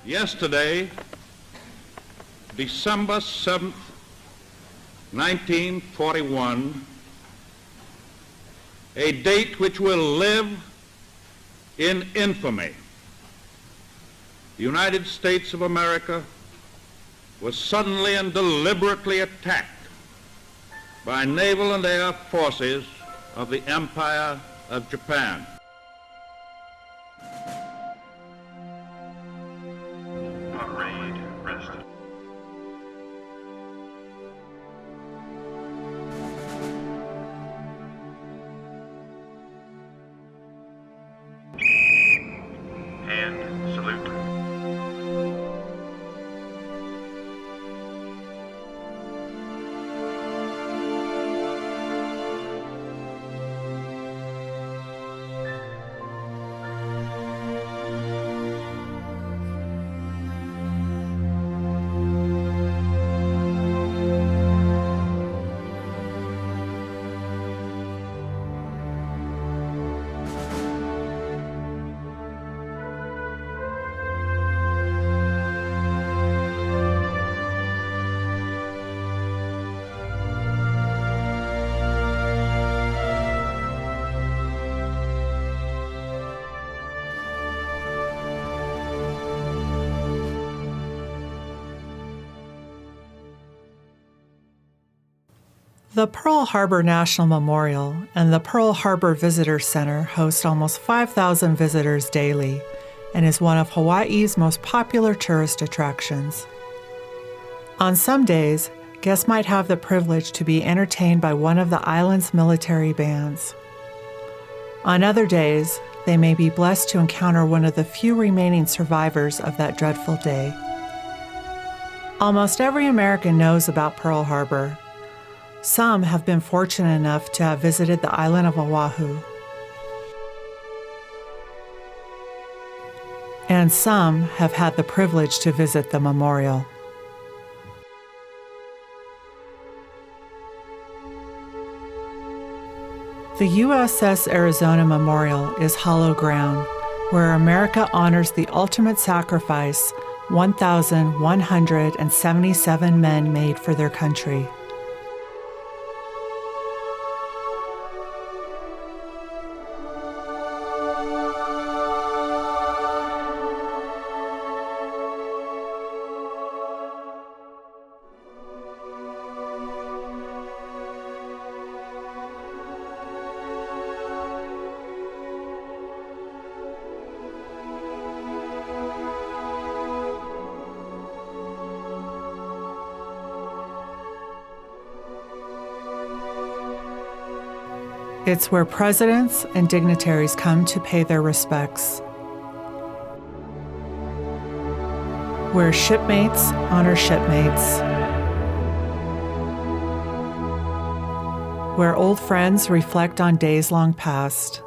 Yesterday, December 7th, 1941, a date which will live in infamy. The United States of America was suddenly and deliberately attacked by naval and air forces of the Empire of Japan. And salute. The Pearl Harbor National Memorial and the Pearl Harbor Visitor Center host almost 5,000 visitors daily and is one of Hawaii's most popular tourist attractions. On some days, guests might have the privilege to be entertained by one of the island's military bands. On other days, they may be blessed to encounter one of the few remaining survivors of that dreadful day. Almost every American knows about Pearl Harbor. Some have been fortunate enough to have visited the island of Oahu. And some have had the privilege to visit the memorial. The USS Arizona Memorial is hollow ground, where America honors the ultimate sacrifice 1,177 men made for their country. It's where presidents and dignitaries come to pay their respects. Where shipmates honor shipmates. Where old friends reflect on days long past.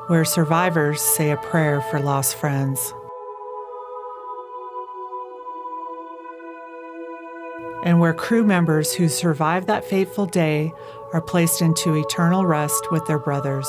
Where survivors say a prayer for lost friends. And where crew members who survived that fateful day are placed into eternal rest with their brothers.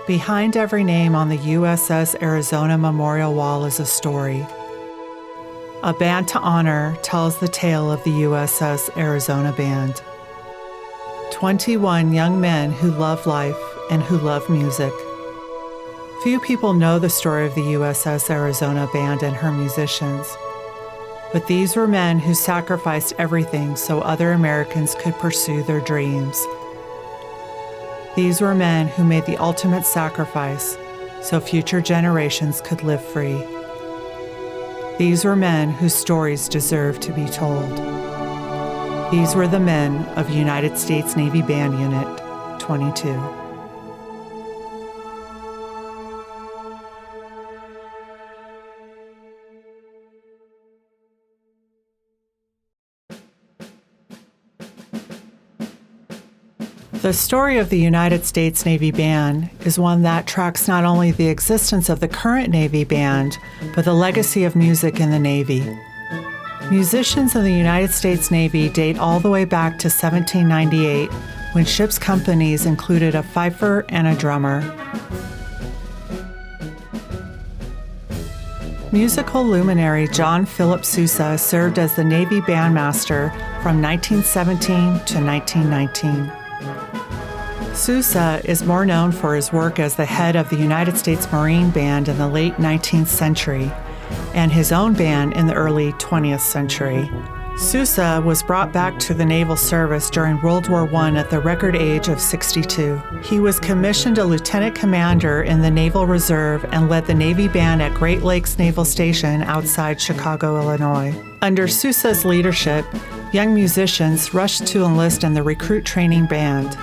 Behind every name on the USS Arizona memorial wall is a story. A band to honor tells the tale of the USS Arizona Band. 21 young men who love life and who love music. Few people know the story of the USS Arizona Band and her musicians, but these were men who sacrificed everything so other Americans could pursue their dreams. These were men who made the ultimate sacrifice so future generations could live free. These were men whose stories deserve to be told. These were the men of United States Navy Band Unit 22. The story of the United States Navy Band is one that tracks not only the existence of the current Navy Band, but the legacy of music in the Navy. Musicians in the United States Navy date all the way back to 1798, when ship's companies included a fifer and a drummer. Musical luminary John Philip Sousa served as the Navy bandmaster from 1917 to 1919. Sousa is more known for his work as the head of the United States Marine Band in the late 19th century and his own band in the early 20th century. Sousa was brought back to the naval service during World War I at the record age of 62. He was commissioned a lieutenant commander in the Naval Reserve and led the Navy Band at Great Lakes Naval Station outside Chicago, Illinois. Under Sousa's leadership, young musicians rushed to enlist in the recruit training band.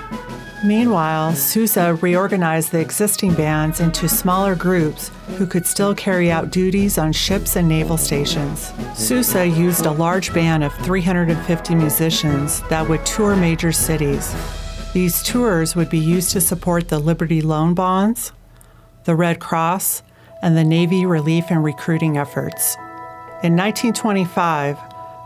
Meanwhile, Sousa reorganized the existing bands into smaller groups who could still carry out duties on ships and naval stations. Sousa used a large band of 350 musicians that would tour major cities. These tours would be used to support the Liberty Loan Bonds, the Red Cross, and the Navy relief and recruiting efforts. In 1925,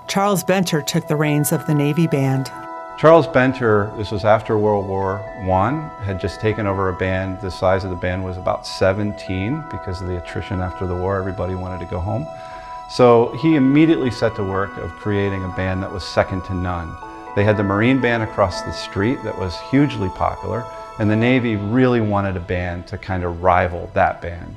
Charles Benter took the reins of the Navy Band. Charles Benter, this was after World War I, had just taken over a band. The size of the band was about 17 because of the attrition after the war. Everybody wanted to go home. So he immediately set to work of creating a band that was second to none. They had the Marine Band across the street that was hugely popular, and the Navy really wanted a band to kind of rival that band.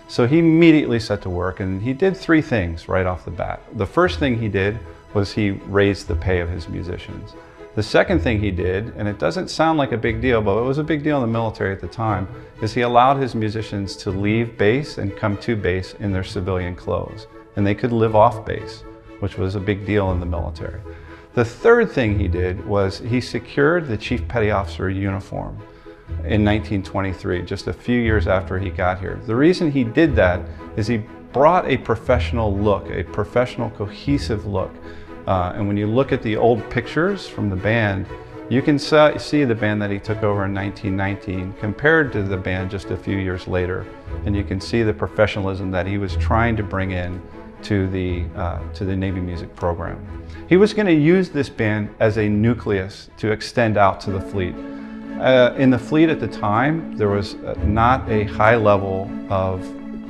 So he immediately set to work, and he did three things right off the bat. The first thing he did was he raised the pay of his musicians. The second thing he did, and it doesn't sound like a big deal, but it was a big deal in the military at the time, is he allowed his musicians to leave base and come to base in their civilian clothes. And they could live off base, which was a big deal in the military. The third thing he did was he secured the Chief Petty Officer uniform in 1923, just a few years after he got here. The reason he did that is he brought a professional look, a professional cohesive look. And when you look at the old pictures from the band, you can see the band that he took over in 1919 compared to the band just a few years later. And you can see the professionalism that he was trying to bring in to the Navy music program. He was going to use this band as a nucleus to extend out to the fleet. In the fleet at the time, there was not a high level of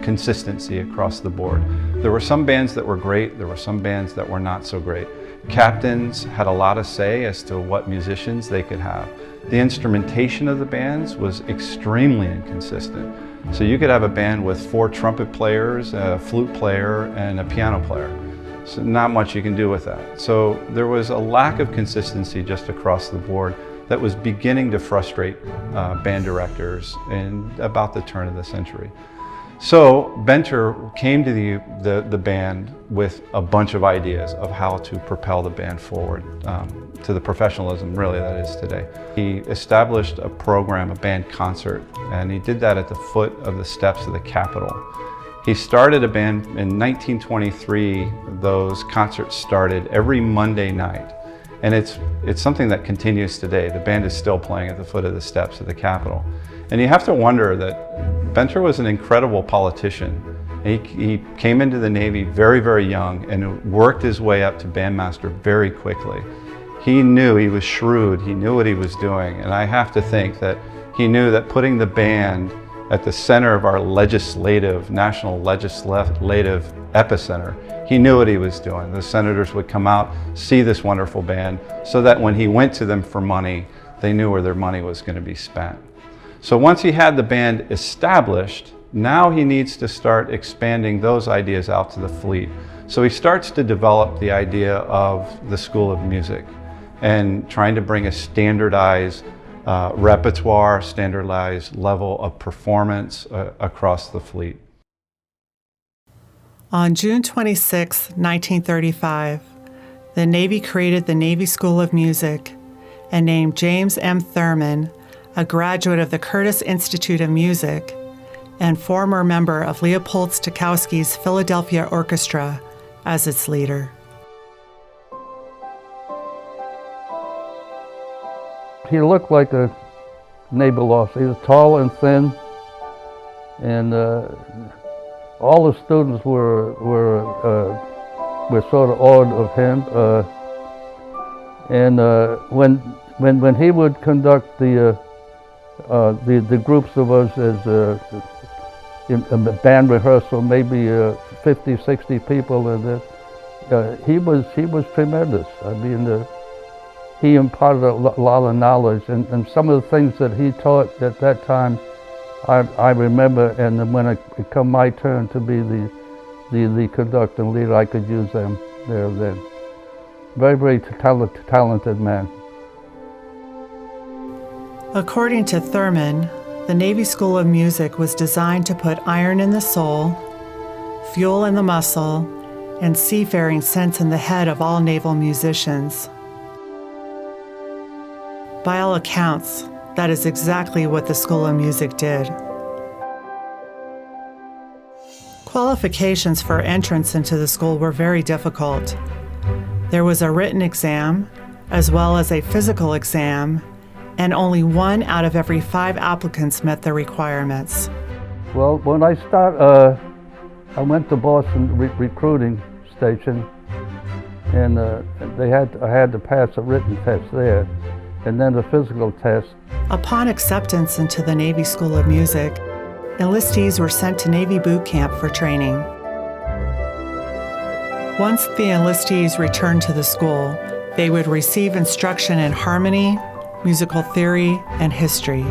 consistency across the board. There were some bands that were great, there were some bands that were not so great. Captains had a lot of say as to what musicians they could have. The instrumentation of the bands was extremely inconsistent. So you could have a band with 4 trumpet players, a flute player, and a piano player. So not much you can do with that. So there was a lack of consistency just across the board that was beginning to frustrate band directors in about the turn of the century. So Benter came to the band with a bunch of ideas of how to propel the band forward to the professionalism really that is today. He established a program, a band concert, and he did that at the foot of the steps of the Capitol. He started a band in 1923. Those concerts started every Monday night. And it's something that continues today. The band is still playing at the foot of the steps of the Capitol. And you have to wonder that Benter was an incredible politician. He came into the Navy very, very young and worked his way up to bandmaster very quickly. He knew, he was shrewd, he knew what he was doing. And I have to think that he knew that putting the band at the center of our national legislative epicenter. He knew what he was doing. The senators would come out, see this wonderful band, so that when he went to them for money, they knew where their money was going to be spent. So once he had the band established, now he needs to start expanding those ideas out to the fleet. So he starts to develop the idea of the School of Music and trying to bring a standardized repertoire, standardized level of performance across the fleet. On June 26, 1935, the Navy created the Navy School of Music and named James M. Thurman, a graduate of the Curtis Institute of Music and former member of Leopold Stokowski's Philadelphia Orchestra, as its leader. He looked like a naval officer. He was tall and thin, and all the students were sort of awed of him. When he would conduct the groups of us as in a band rehearsal, maybe 50, 60 people, and he was tremendous. I mean, he imparted a lot of knowledge, and some of the things that he taught at that time, I remember, and then when it come my turn to be the conductor and leader, I could use them there then. Very, very talented man. According to Thurman, the Navy School of Music was designed to put iron in the soul, fuel in the muscle, and seafaring sense in the head of all naval musicians. By all accounts, that is exactly what the School of Music did. Qualifications for entrance into the school were very difficult. There was a written exam, as well as a physical exam, and only 1 out of every 5 applicants met the requirements. Well, when I I went to Boston recruiting station, and I had to pass a written test there, and then a physical test. Upon acceptance into the Navy School of Music, enlistees were sent to Navy boot camp for training. Once the enlistees returned to the school, they would receive instruction in harmony, musical theory, and history.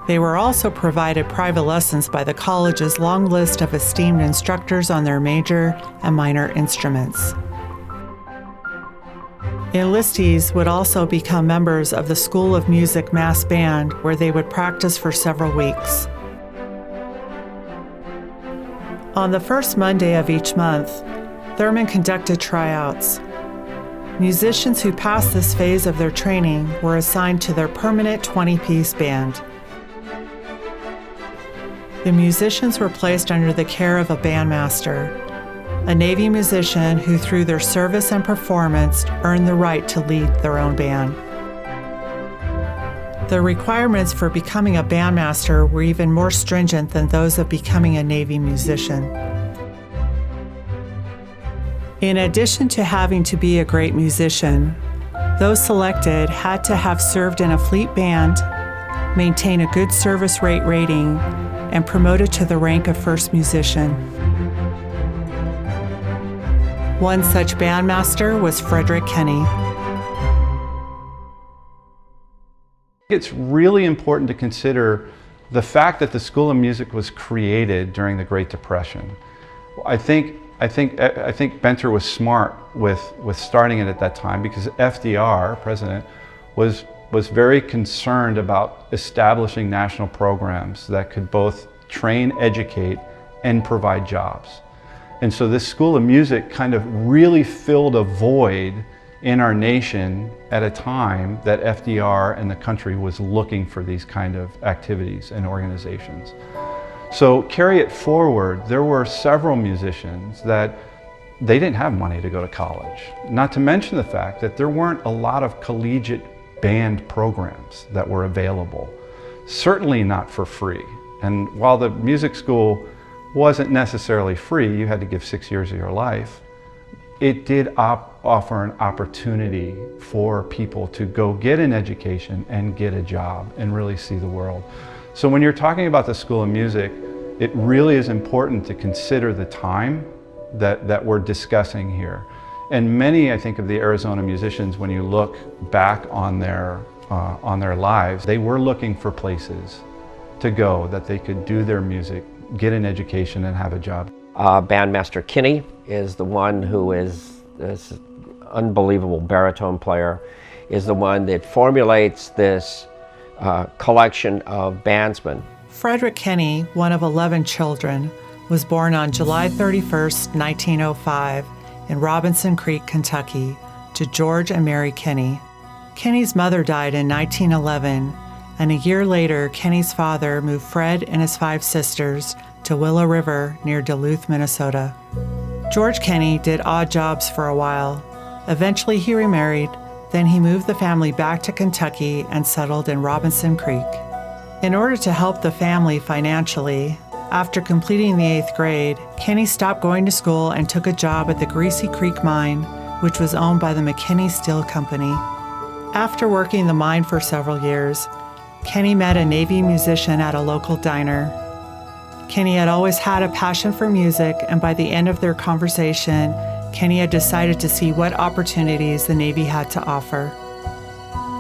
They were also provided private lessons by the college's long list of esteemed instructors on their major and minor instruments. Enlistees would also become members of the School of Music Mass Band, where they would practice for several weeks. On the first Monday of each month, Thurman conducted tryouts. Musicians who passed this phase of their training were assigned to their permanent 20-piece band. The musicians were placed under the care of a bandmaster, a Navy musician who, through their service and performance, earned the right to lead their own band. The requirements for becoming a bandmaster were even more stringent than those of becoming a Navy musician. In addition to having to be a great musician, those selected had to have served in a fleet band, maintain a good service rate rating, and promoted to the rank of first musician. One such bandmaster was Frederick Kenny. It's really important to consider the fact that the School of Music was created during the Great Depression. I think Benter was smart with starting it at that time, because FDR, President, was very concerned about establishing national programs that could both train, educate, and provide jobs. And so this School of Music kind of really filled a void in our nation at a time that FDR and the country was looking for these kind of activities and organizations. So carry it forward, there were several musicians that they didn't have money to go to college. Not to mention the fact that there weren't a lot of collegiate band programs that were available, certainly not for free. And while the music school wasn't necessarily free, you had to give 6 years of your life. it did offer an opportunity for people to go get an education and get a job and really see the world. So when you're talking about the School of Music, it really is important to consider the time that we're discussing here. And many, I think, of the Arizona musicians, when you look back on their lives, they were looking for places to go that they could do their music, get an education, and have a job. Bandmaster Kinney is the one who is this unbelievable baritone player, is the one that formulates this collection of bandsmen. Frederick Kinney, one of 11 children, was born on July 31st, 1905, in Robinson Creek, Kentucky, to George and Mary Kinney. Kinney's mother died in 1911, and a year later, Kinney's father moved Fred and his 5 sisters to Willow River near Duluth, Minnesota. George Kinney did odd jobs for a while. Eventually, he remarried. Then he moved the family back to Kentucky and settled in Robinson Creek. In order to help the family financially, after completing the 8th grade, Kinney stopped going to school and took a job at the Greasy Creek Mine, which was owned by the McKinney Steel Company. After working the mine for several years, Kinney met a Navy musician at a local diner. Kinney had always had a passion for music, and by the end of their conversation, Kinney had decided to see what opportunities the Navy had to offer.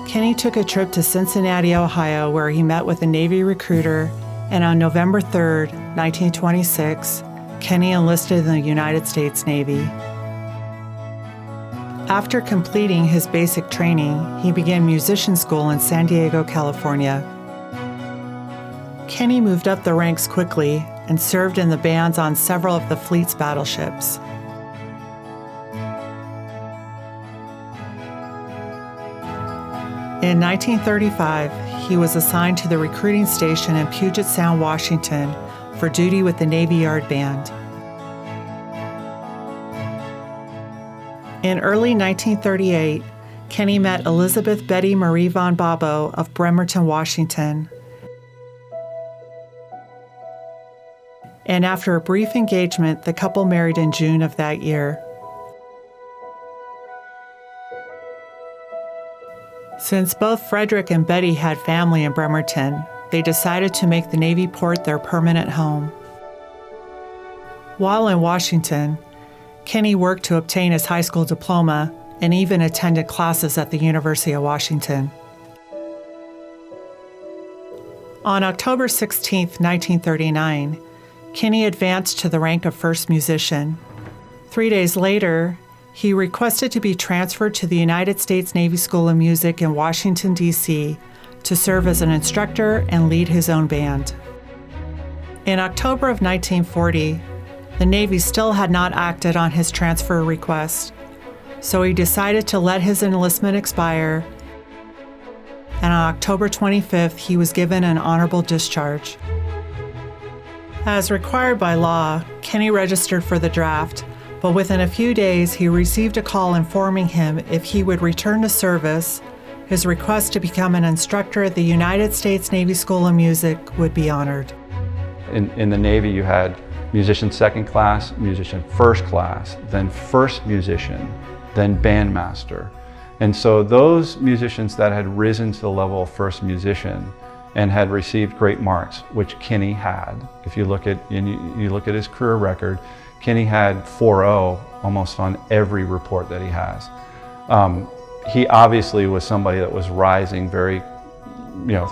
Kinney took a trip to Cincinnati, Ohio, where he met with a Navy recruiter, and on November 3, 1926, Kinney enlisted in the United States Navy. After completing his basic training, he began musician school in San Diego, California. Kinney moved up the ranks quickly and served in the bands on several of the fleet's battleships. In 1935, he was assigned to the recruiting station in Puget Sound, Washington, for duty with the Navy Yard Band. In early 1938, Kinney met Elizabeth Betty Marie von Babo of Bremerton, Washington. And after a brief engagement, the couple married in June of that year. Since both Frederick and Betty had family in Bremerton, they decided to make the Navy port their permanent home. While in Washington, Kinney worked to obtain his high school diploma and even attended classes at the University of Washington. On October 16, 1939, Kinney advanced to the rank of first musician. 3 days later, he requested to be transferred to the United States Navy School of Music in Washington, D.C., to serve as an instructor and lead his own band. In October of 1940, the Navy still had not acted on his transfer request, so he decided to let his enlistment expire, and on October 25th, he was given an honorable discharge. As required by law, Kinney registered for the draft, but within a few days, he received a call informing him if he would return to service, his request to become an instructor at the United States Navy School of Music would be honored. In the Navy, you had musician second class, musician first class, then first musician, then bandmaster. And so those musicians that had risen to the level of first musician and had received great marks, which Kinney had. If you look at his career record, Kinney had 4.0 almost on every report that he has. He obviously was somebody that was rising very,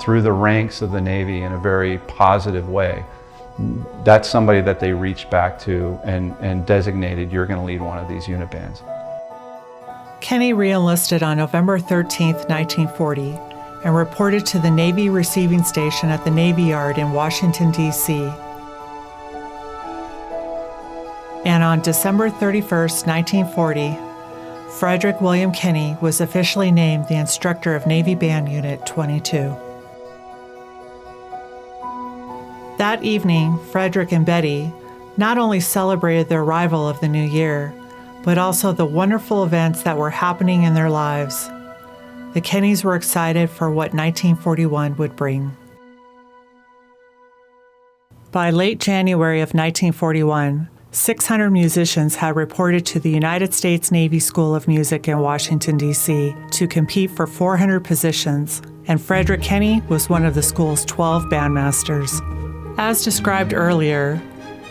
through the ranks of the Navy in a very positive way. That's somebody that they reached back to and designated, you're going to lead one of these unit bands. Kinney re-enlisted on November 13, 1940, and reported to the Navy Receiving Station at the Navy Yard in Washington, D.C. And on December 31, 1940, Frederick William Kinney was officially named the instructor of Navy Band Unit 22. That evening, Frederick and Betty not only celebrated the arrival of the new year, but also the wonderful events that were happening in their lives. The Kinneys were excited for what 1941 would bring. By late January of 1941, 600 musicians had reported to the United States Navy School of Music in Washington, D.C. to compete for 400 positions, and Frederick Kenny was one of the school's 12 bandmasters. As described earlier,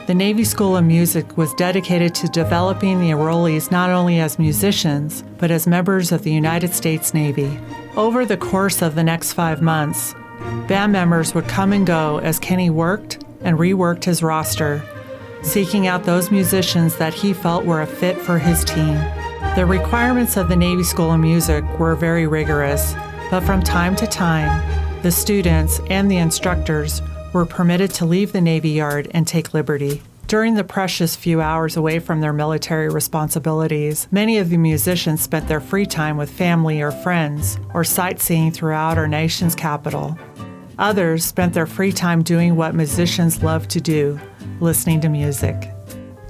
the Navy School of Music was dedicated to developing the enrollees not only as musicians, but as members of the United States Navy. Over the course of the next 5 months, band members would come and go as Kenny worked and reworked his roster, seeking out those musicians that he felt were a fit for his team. The requirements of the Navy School of Music were very rigorous, but from time to time, the students and the instructors were permitted to leave the Navy Yard and take liberty. During the precious few hours away from their military responsibilities, many of the musicians spent their free time with family or friends, or sightseeing throughout our nation's capital. Others spent their free time doing what musicians love to do, listening to music.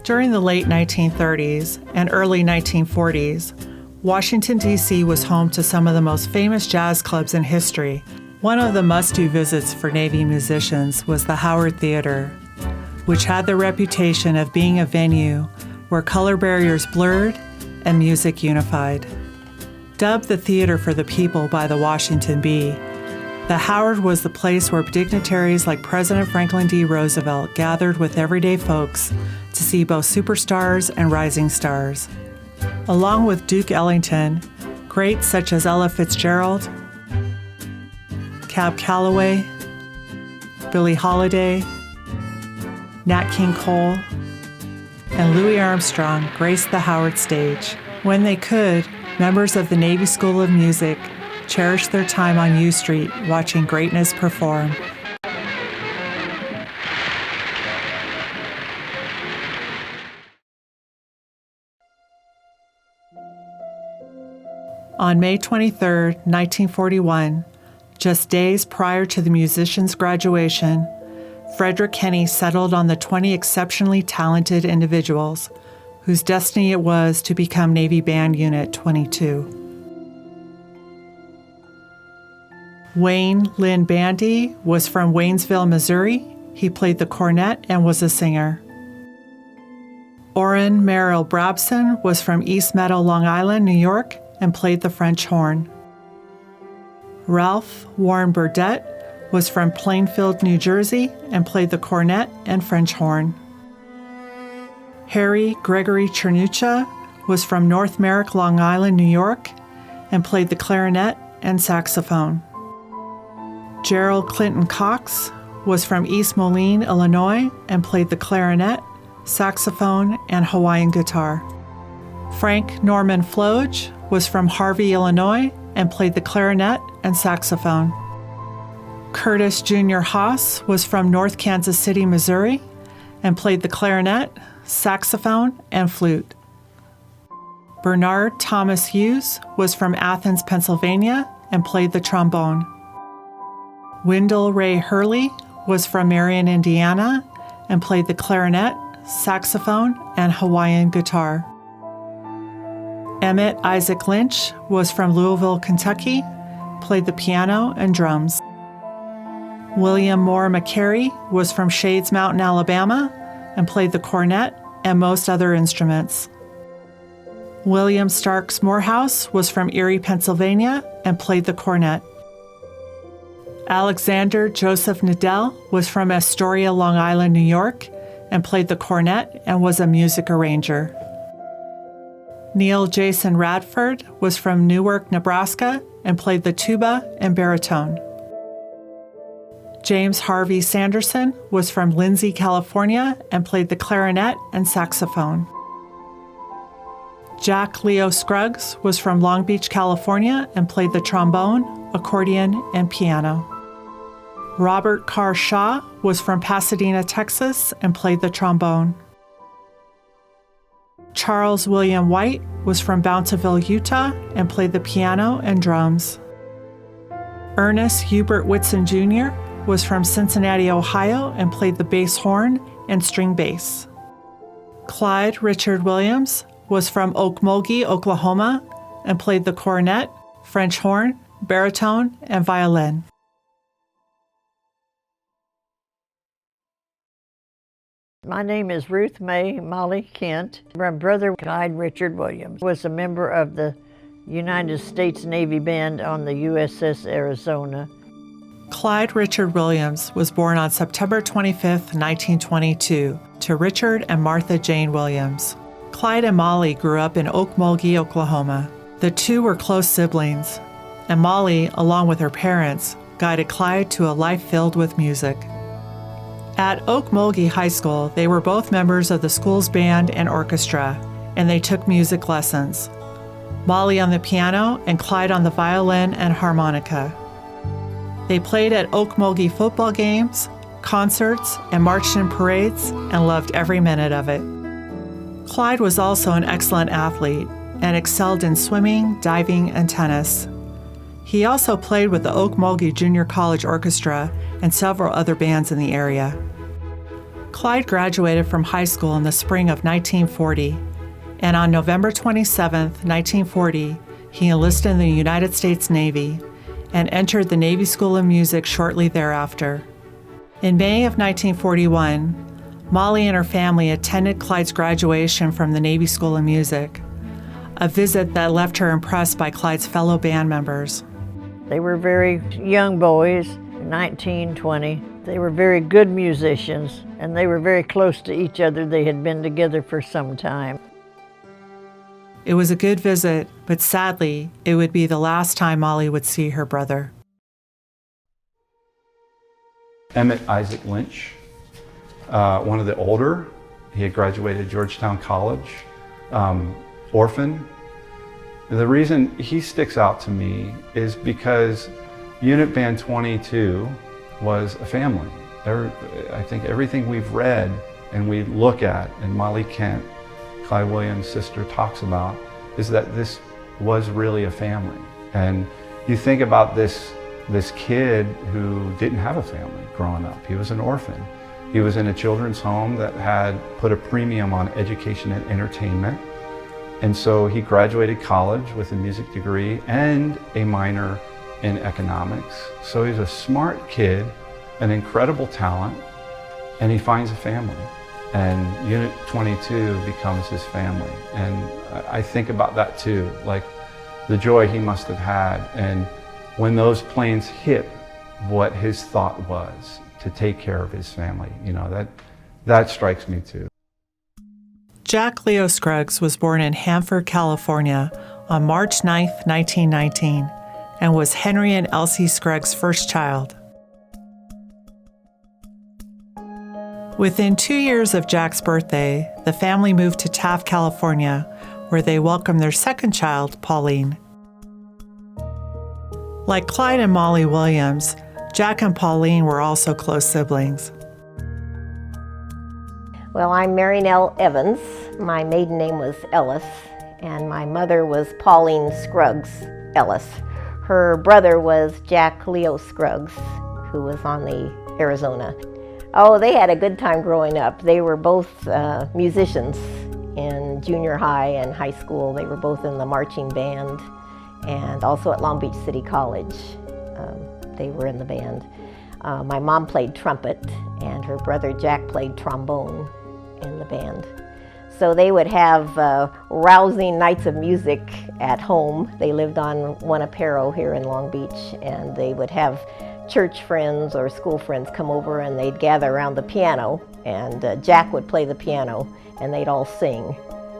During the late 1930s and early 1940s, Washington, D.C. was home to some of the most famous jazz clubs in history. One of the must-do visits for Navy musicians was the Howard Theater, which had the reputation of being a venue where color barriers blurred and music unified. Dubbed the Theater for the People by the Washington Bee, the Howard was the place where dignitaries like President Franklin D. Roosevelt gathered with everyday folks to see both superstars and rising stars. Along with Duke Ellington, greats such as Ella Fitzgerald, Cab Calloway, Billie Holiday, Nat King Cole, and Louis Armstrong graced the Howard stage. When they could, members of the Navy School of Music cherished their time on U Street watching greatness perform. On May 23, 1941, just days prior to the musicians' graduation, Frederick Kenny settled on the 20 exceptionally talented individuals whose destiny it was to become Navy Band Unit 22. Wayne Lynn Bandy was from Waynesville, Missouri. He played the cornet and was a singer. Orrin Merrill Brabson was from East Meadow, Long Island, New York, and played the French horn. Ralph Warren Burdette was from Plainfield, New Jersey, and played the cornet and French horn. Harry Gregory Cernucha was from North Merrick, Long Island, New York, and played the clarinet and saxophone. Gerald Clinton Cox was from East Moline, Illinois, and played the clarinet, saxophone, and Hawaiian guitar. Frank Norman Floge was from Harvey, Illinois, and played the clarinet and saxophone. Curtis Jr. Haas was from North Kansas City, Missouri, and played the clarinet, saxophone, and flute. Bernard Thomas Hughes was from Athens, Pennsylvania, and played the trombone. Wendell Ray Hurley was from Marion, Indiana, and played the clarinet, saxophone, and Hawaiian guitar. Emmett Isaac Lynch was from Louisville, Kentucky, played the piano and drums. William Moore McCary was from Shades Mountain, Alabama, and played the cornet and most other instruments. William Starks Morehouse was from Erie, Pennsylvania, and played the cornet. Alexander Joseph Nadell was from Astoria, Long Island, New York, and played the cornet and was a music arranger. Neil Jason Radford was from Newark, Nebraska, and played the tuba and baritone. James Harvey Sanderson was from Lindsay, California, and played the clarinet and saxophone. Jack Leo Scruggs was from Long Beach, California, and played the trombone, accordion, and piano. Robert Carr Shaw was from Pasadena, Texas, and played the trombone. Charles William White was from Bountiful, Utah, and played the piano and drums. Ernest Hubert Whitson Jr. was from Cincinnati, Ohio, and played the bass horn and string bass. Clyde Richard Williams was from Okmulgee, Oklahoma, and played the cornet, French horn, baritone, and violin. My name is Ruth Mae Molly Kent. My brother, Clyde Richard Williams, was a member of the United States Navy Band on the USS Arizona. Clyde Richard Williams was born on September 25, 1922, to Richard and Martha Jane Williams. Clyde and Molly grew up in Okmulgee, Oklahoma. The two were close siblings, and Molly, along with her parents, guided Clyde to a life filled with music. At Okmulgee High School, they were both members of the school's band and orchestra, and they took music lessons. Molly on the piano and Clyde on the violin and harmonica. They played at Okmulgee football games, concerts, and marched in parades, and loved every minute of it. Clyde was also an excellent athlete and excelled in swimming, diving, and tennis. He also played with the Okmulgee Junior College Orchestra and several other bands in the area. Clyde graduated from high school in the spring of 1940, and on November 27, 1940, he enlisted in the United States Navy and entered the Navy School of Music shortly thereafter. In May of 1941, Molly and her family attended Clyde's graduation from the Navy School of Music, a visit that left her impressed by Clyde's fellow band members. They were very young boys, 19, 20. They were very good musicians, and they were very close to each other. They had been together for some time. It was a good visit, but sadly, it would be the last time Molly would see her brother. Emmett Isaac Lynch, one of the older, he had graduated Georgetown College, orphan. The reason he sticks out to me is because Unit Band 22 was a family. I think everything we've read and we look at, and Molly Kent, Clyde Williams' sister, talks about, is that this was really a family. And you think about this kid who didn't have a family growing up. He was an orphan. He was in a children's home that had put a premium on education and entertainment. And so he graduated college with a music degree and a minor in economics. So he's a smart kid, an incredible talent, and he finds a family. And Unit 22 becomes his family. And I think about that too, like the joy he must have had. And when those planes hit, what his thought was to take care of his family, that strikes me too. Jack Leo Scruggs was born in Hanford, California on March 9, 1919, and was Henry and Elsie Scruggs' first child. Within 2 years of Jack's birthday, the family moved to Taft, California, where they welcomed their second child, Pauline. Like Clyde and Molly Williams, Jack and Pauline were also close siblings. Well, I'm Mary Nell Evans. My maiden name was Ellis, and my mother was Pauline Scruggs Ellis. Her brother was Jack Leo Scruggs, who was on the Arizona. Oh, they had a good time growing up. They were both musicians in junior high and high school. They were both in the marching band, and also at Long Beach City College. They were in the band. My mom played trumpet, and her brother Jack played trombone in the band. So they would have rousing nights of music at home. They lived on Juanapero here in Long Beach, and they would have church friends or school friends come over, and they'd gather around the piano, and Jack would play the piano, and they'd all sing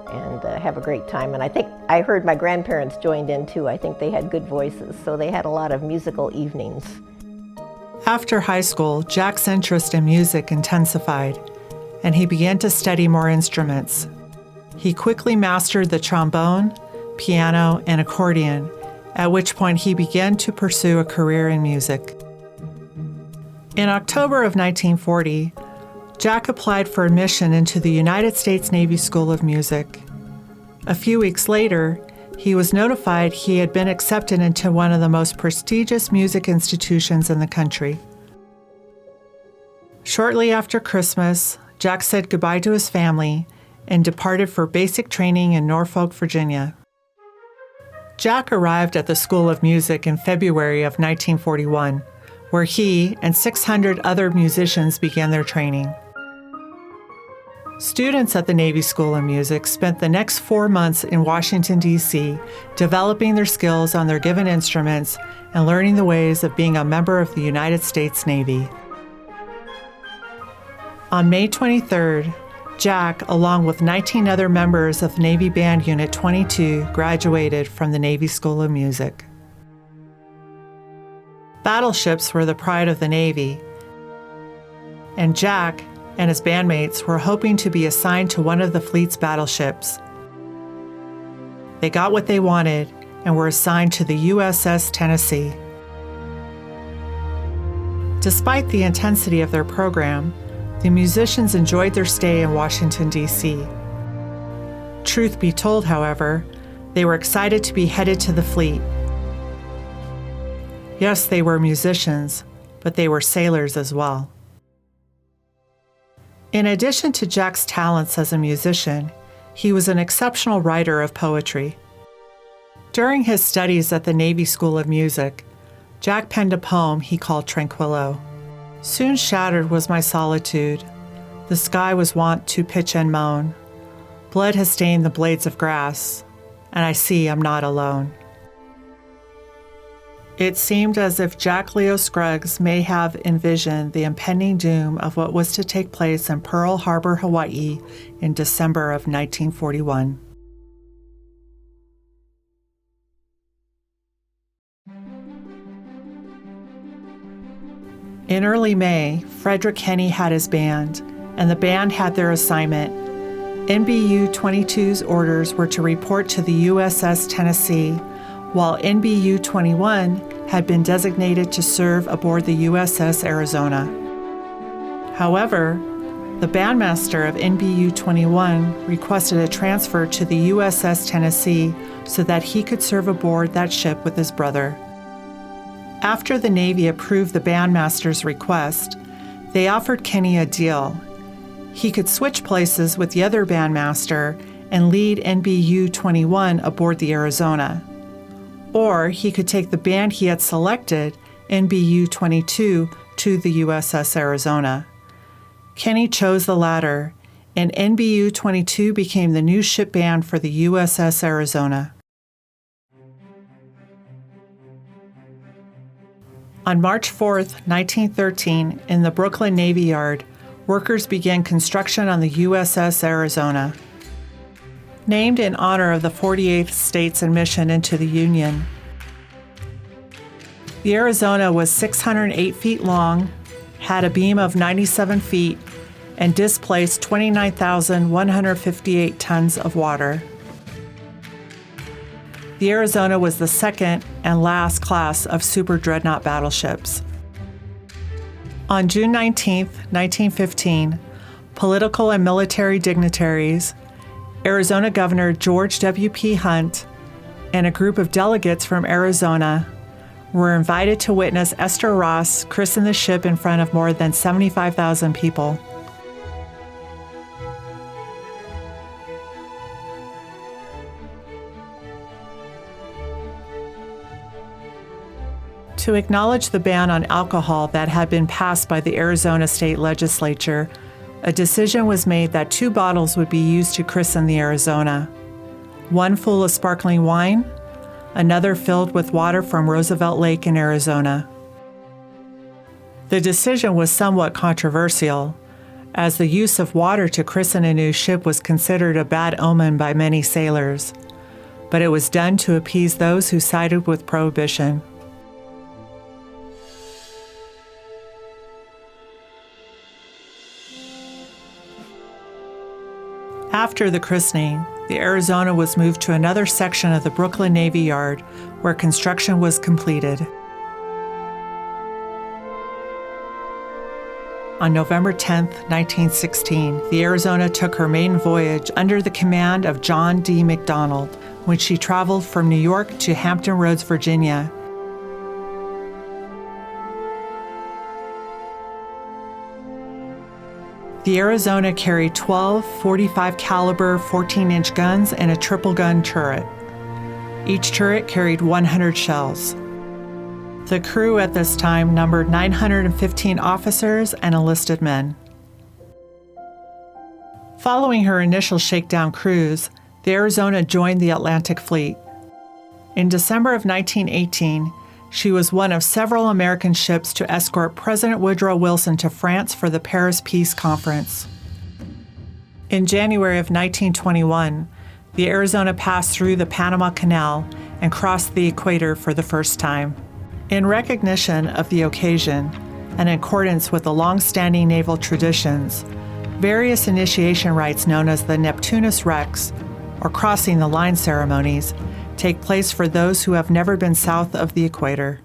and have a great time. And I think I heard my grandparents joined in too. I think they had good voices, so they had a lot of musical evenings. After high school, Jack's interest in music intensified, and he began to study more instruments. He quickly mastered the trombone, piano, and accordion, at which point he began to pursue a career in music. In October of 1940, Jack applied for admission into the United States Navy School of Music. A few weeks later, he was notified he had been accepted into one of the most prestigious music institutions in the country. Shortly after Christmas, Jack said goodbye to his family and departed for basic training in Norfolk, Virginia. Jack arrived at the School of Music in February of 1941, where he and 600 other musicians began their training. Students at the Navy School of Music spent the next 4 months in Washington, D.C., developing their skills on their given instruments and learning the ways of being a member of the United States Navy. On May 23rd, Jack, along with 19 other members of Navy Band Unit 22, graduated from the Navy School of Music. Battleships were the pride of the Navy, and Jack and his bandmates were hoping to be assigned to one of the fleet's battleships. They got what they wanted and were assigned to the USS Tennessee. Despite the intensity of their program, the musicians enjoyed their stay in Washington, D.C. Truth be told, however, they were excited to be headed to the fleet. Yes, they were musicians, but they were sailors as well. In addition to Jack's talents as a musician, he was an exceptional writer of poetry. During his studies at the Navy School of Music, Jack penned a poem he called Tranquillo. Soon shattered was my solitude. The sky was wont to pitch and moan. Blood has stained the blades of grass, and I see I'm not alone. It seemed as if Jack Leo Scruggs may have envisioned the impending doom of what was to take place in Pearl Harbor, Hawaii in December of 1941. In early May, Frederick Henny had his band, and the band had their assignment. NBU 22's orders were to report to the USS Tennessee, while NBU 21 had been designated to serve aboard the USS Arizona. However, the bandmaster of NBU 21 requested a transfer to the USS Tennessee so that he could serve aboard that ship with his brother. After the Navy approved the bandmaster's request, they offered Kenny a deal. He could switch places with the other bandmaster and lead NBU 21 aboard the Arizona. Or he could take the band he had selected, NBU 22, to the USS Arizona. Kenny chose the latter, and NBU 22 became the new ship band for the USS Arizona. On March 4, 1913, in the Brooklyn Navy Yard, workers began construction on the USS Arizona. Named in honor of the 48th state's admission into the Union. The Arizona was 608 feet long, had a beam of 97 feet, and displaced 29,158 tons of water. The Arizona was the second and last class of super dreadnought battleships. On June 19, 1915, political and military dignitaries, Arizona Governor George W.P. Hunt, and a group of delegates from Arizona were invited to witness Esther Ross christen the ship in front of more than 75,000 people. To acknowledge the ban on alcohol that had been passed by the Arizona State Legislature, a decision was made that 2 bottles would be used to christen the Arizona. One full of sparkling wine, another filled with water from Roosevelt Lake in Arizona. The decision was somewhat controversial, as the use of water to christen a new ship was considered a bad omen by many sailors, but it was done to appease those who sided with prohibition. After the christening, the Arizona was moved to another section of the Brooklyn Navy Yard where construction was completed. On November 10, 1916, the Arizona took her maiden voyage under the command of John D. McDonald when she traveled from New York to Hampton Roads, Virginia. The Arizona carried 12 .45 caliber 14-inch guns and a triple gun turret. Each turret carried 100 shells. The crew at this time numbered 915 officers and enlisted men. Following her initial shakedown cruise, the Arizona joined the Atlantic Fleet. In December of 1918, she was one of several American ships to escort President Woodrow Wilson to France for the Paris Peace Conference. In January of 1921, the Arizona passed through the Panama Canal and crossed the equator for the first time. In recognition of the occasion, and in accordance with the long-standing naval traditions, various initiation rites known as the Neptunus Rex, or crossing the line ceremonies, take place for those who have never been south of the equator.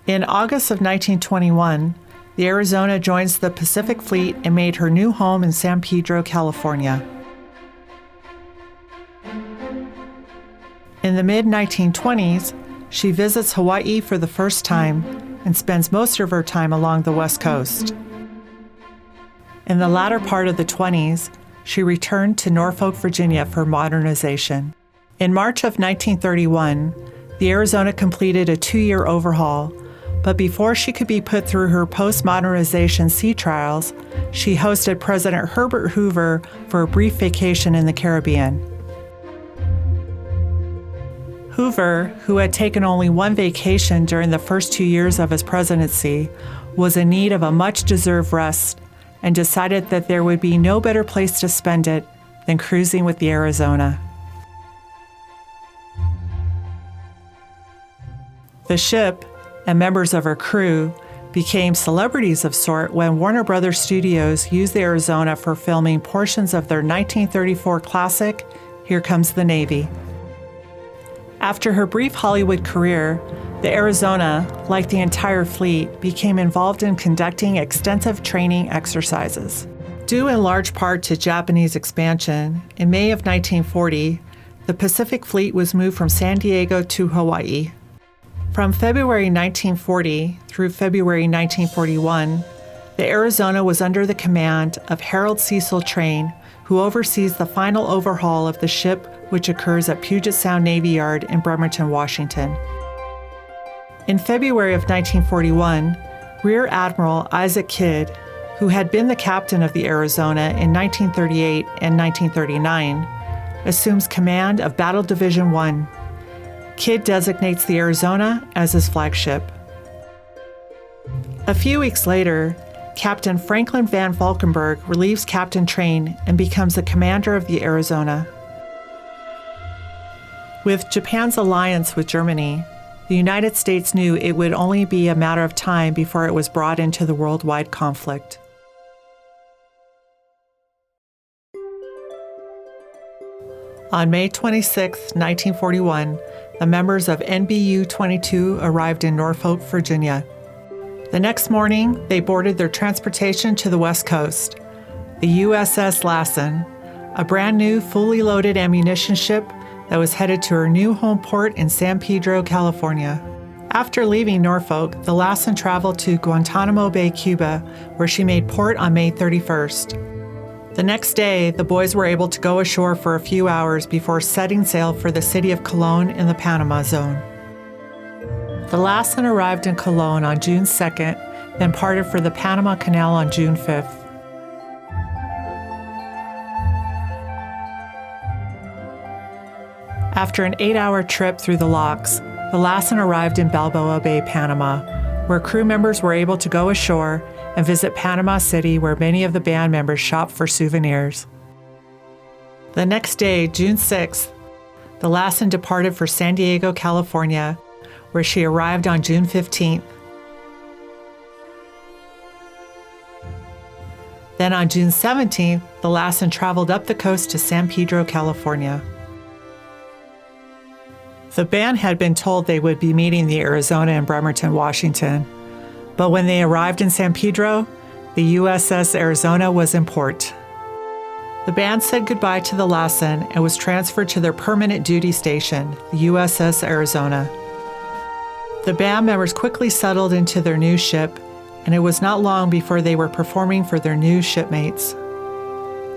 In August of 1921, the Arizona joins the Pacific Fleet and made her new home in San Pedro, California. In the mid-1920s, she visits Hawaii for the first time and spends most of her time along the West Coast. In the latter part of the 20s, she returned to Norfolk, Virginia for modernization. In March of 1931, the Arizona completed a 2-year overhaul, but before she could be put through her post-modernization sea trials, she hosted President Herbert Hoover for a brief vacation in the Caribbean. Hoover, who had taken only one vacation during the first 2 years of his presidency, was in need of a much-deserved rest and decided that there would be no better place to spend it than cruising with the Arizona. The ship and members of her crew became celebrities of sort when Warner Brothers Studios used the Arizona for filming portions of their 1934 classic, Here Comes the Navy. After her brief Hollywood career, the Arizona, like the entire fleet, became involved in conducting extensive training exercises. Due in large part to Japanese expansion, in May of 1940, the Pacific Fleet was moved from San Diego to Hawaii. From February 1940 through February 1941, the Arizona was under the command of Harold Cecil Train, who oversees the final overhaul of the ship, which occurs at Puget Sound Navy Yard in Bremerton, Washington. In February of 1941, Rear Admiral Isaac Kidd, who had been the captain of the Arizona in 1938 and 1939, assumes command of Battle Division 1. Kidd designates the Arizona as his flagship. A few weeks later, Captain Franklin Van Valkenburg relieves Captain Train and becomes the commander of the Arizona. With Japan's alliance with Germany, the United States knew it would only be a matter of time before it was brought into the worldwide conflict. On May 26, 1941, the members of NBU 22 arrived in Norfolk, Virginia. The next morning, they boarded their transportation to the West Coast, the USS Lassen, a brand new, fully loaded ammunition ship that was headed to her new home port in San Pedro, California. After leaving Norfolk, the Lassen traveled to Guantanamo Bay, Cuba, where she made port on May 31st. The next day, the boys were able to go ashore for a few hours before setting sail for the city of Cologne in the Panama Zone. The Lassen arrived in Cologne on June 2nd, then parted for the Panama Canal on June 5th. After an 8-hour trip through the locks, the Lassen arrived in Balboa Bay, Panama, where crew members were able to go ashore and visit Panama City, where many of the band members shopped for souvenirs. The next day, June 6th, the Lassen departed for San Diego, California, where she arrived on June 15th. Then on June 17th, the Lassen traveled up the coast to San Pedro, California. The band had been told they would be meeting the Arizona in Bremerton, Washington. But when they arrived in San Pedro, the USS Arizona was in port. The band said goodbye to the Lassen and was transferred to their permanent duty station, the USS Arizona. The band members quickly settled into their new ship, and it was not long before they were performing for their new shipmates.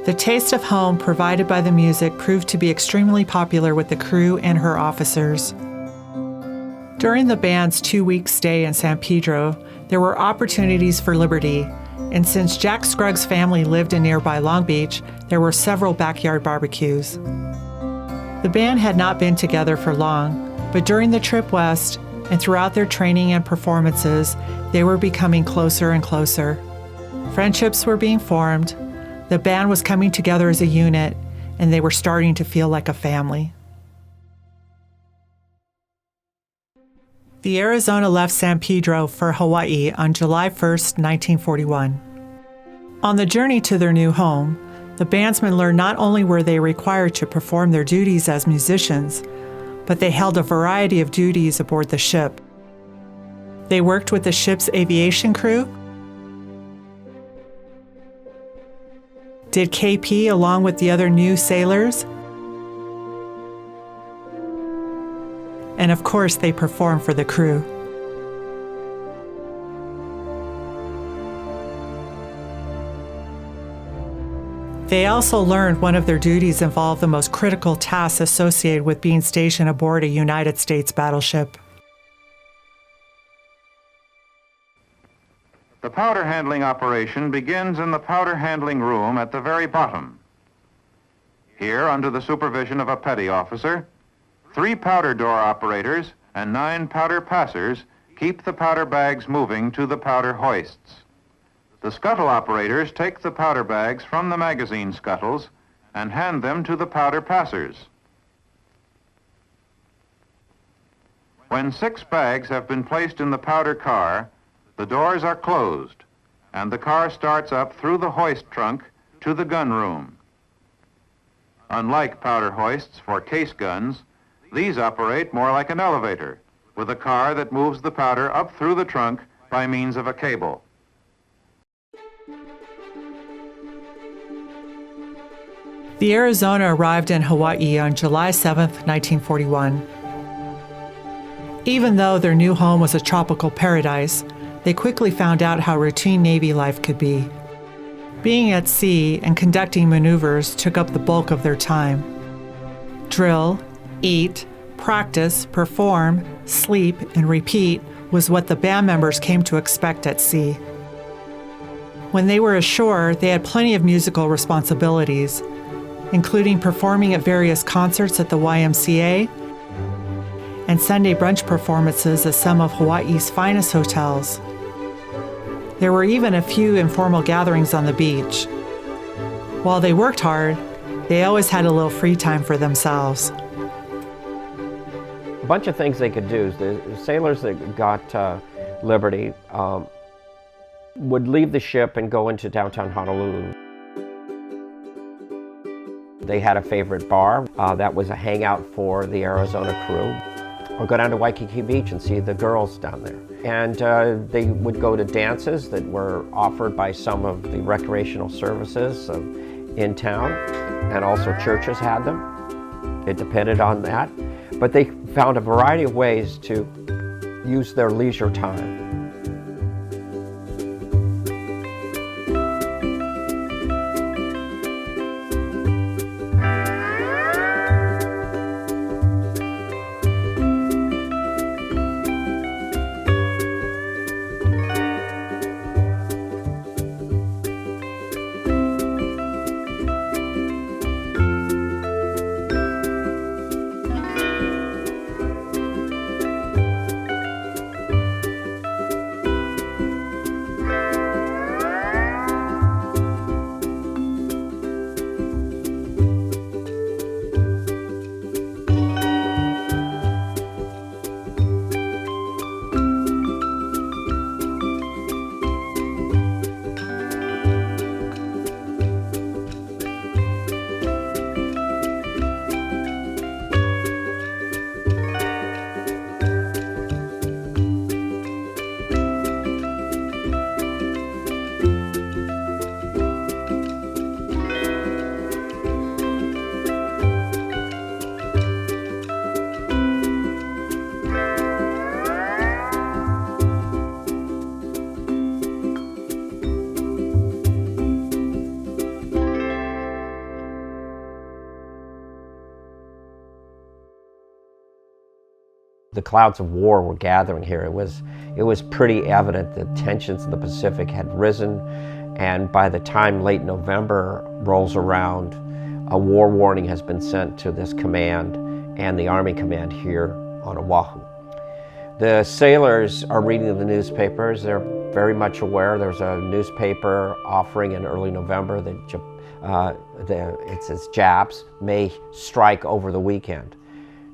The taste of home provided by the music proved to be extremely popular with the crew and her officers. During the band's 2-week stay in San Pedro, there were opportunities for liberty, and since Jack Scruggs' family lived in nearby Long Beach, there were several backyard barbecues. The band had not been together for long, but during the trip west and throughout their training and performances, they were becoming closer and closer. Friendships were being formed, the band was coming together as a unit, and they were starting to feel like a family. The Arizona left San Pedro for Hawaii on July 1st, 1941. On the journey to their new home, the bandsmen learned not only were they required to perform their duties as musicians, but they held a variety of duties aboard the ship. They worked with the ship's aviation crew, did KP along with the other new sailors, and of course they performed for the crew. They also learned one of their duties involved the most critical tasks associated with being stationed aboard a United States battleship. The powder handling operation begins in the powder handling room at the very bottom. Here, under the supervision of a petty officer, 3 powder door operators and 9 powder passers keep the powder bags moving to the powder hoists. The scuttle operators take the powder bags from the magazine scuttles and hand them to the powder passers. When 6 bags have been placed in the powder car, the doors are closed, and the car starts up through the hoist trunk to the gun room. Unlike powder hoists for case guns, these operate more like an elevator, with a car that moves the powder up through the trunk by means of a cable. The Arizona arrived in Hawaii on July 7, 1941. Even though their new home was a tropical paradise, they quickly found out how routine Navy life could be. Being at sea and conducting maneuvers took up the bulk of their time. Drill, eat, practice, perform, sleep, and repeat was what the band members came to expect at sea. When they were ashore, they had plenty of musical responsibilities, including performing at various concerts at the YMCA and Sunday brunch performances at some of Hawaii's finest hotels. There were even a few informal gatherings on the beach. While they worked hard, they always had a little free time for themselves. A bunch of things they could do. The sailors that got liberty would leave the ship and go into downtown Honolulu. They had a favorite bar that was a hangout for the Arizona crew. Or go down to Waikiki Beach and see the girls down there. And they would go to dances that were offered by some of the recreational services in town, and also churches had them. It depended on that. But they found a variety of ways to use their leisure time. The clouds of war were gathering here. It was pretty evident that tensions in the Pacific had risen, and by the time late November rolls around, a war warning has been sent to this command and the Army command here on Oahu. The sailors are reading the newspapers. They're very much aware. There's a newspaper offering in early November that it says Japs may strike over the weekend.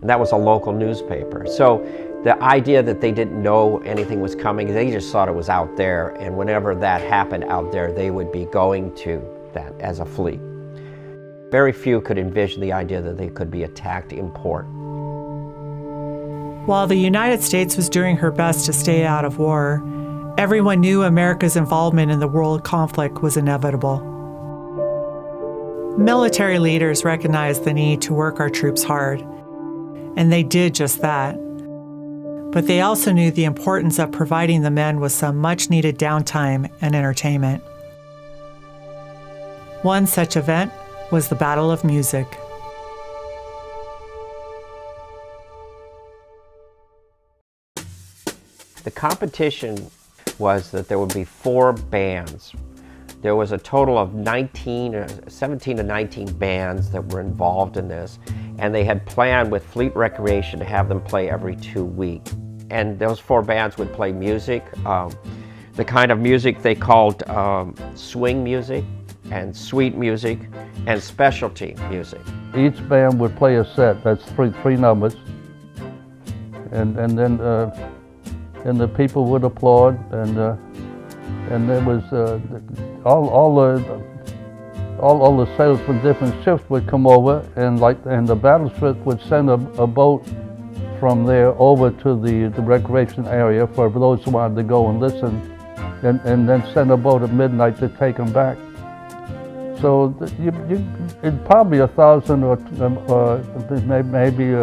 And that was a local newspaper. So the idea that they didn't know anything was coming, they just thought it was out there, and whenever that happened out there, they would be going to that as a fleet. Very few could envision the idea that they could be attacked in port. While the United States was doing her best to stay out of war, everyone knew America's involvement in the world conflict was inevitable. Military leaders recognized the need to work our troops hard, and they did just that. But they also knew the importance of providing the men with some much-needed downtime and entertainment. One such event was the Battle of Music. The competition was that there would be 4 bands. There was a total of 17 to 19 bands that were involved in this, and they had planned with Fleet Recreation to have them play every 2 weeks. And those 4 bands would play music, the kind of music they called swing music, and sweet music, and specialty music. Each band would play a set, that's three numbers, and then the people would applaud, and there was all the sailors from different ships would come over, and the battleship would send a boat from there over to the recreation area for those who wanted to go and listen, and then send a boat at midnight to take them back. So it's probably 1,000 or maybe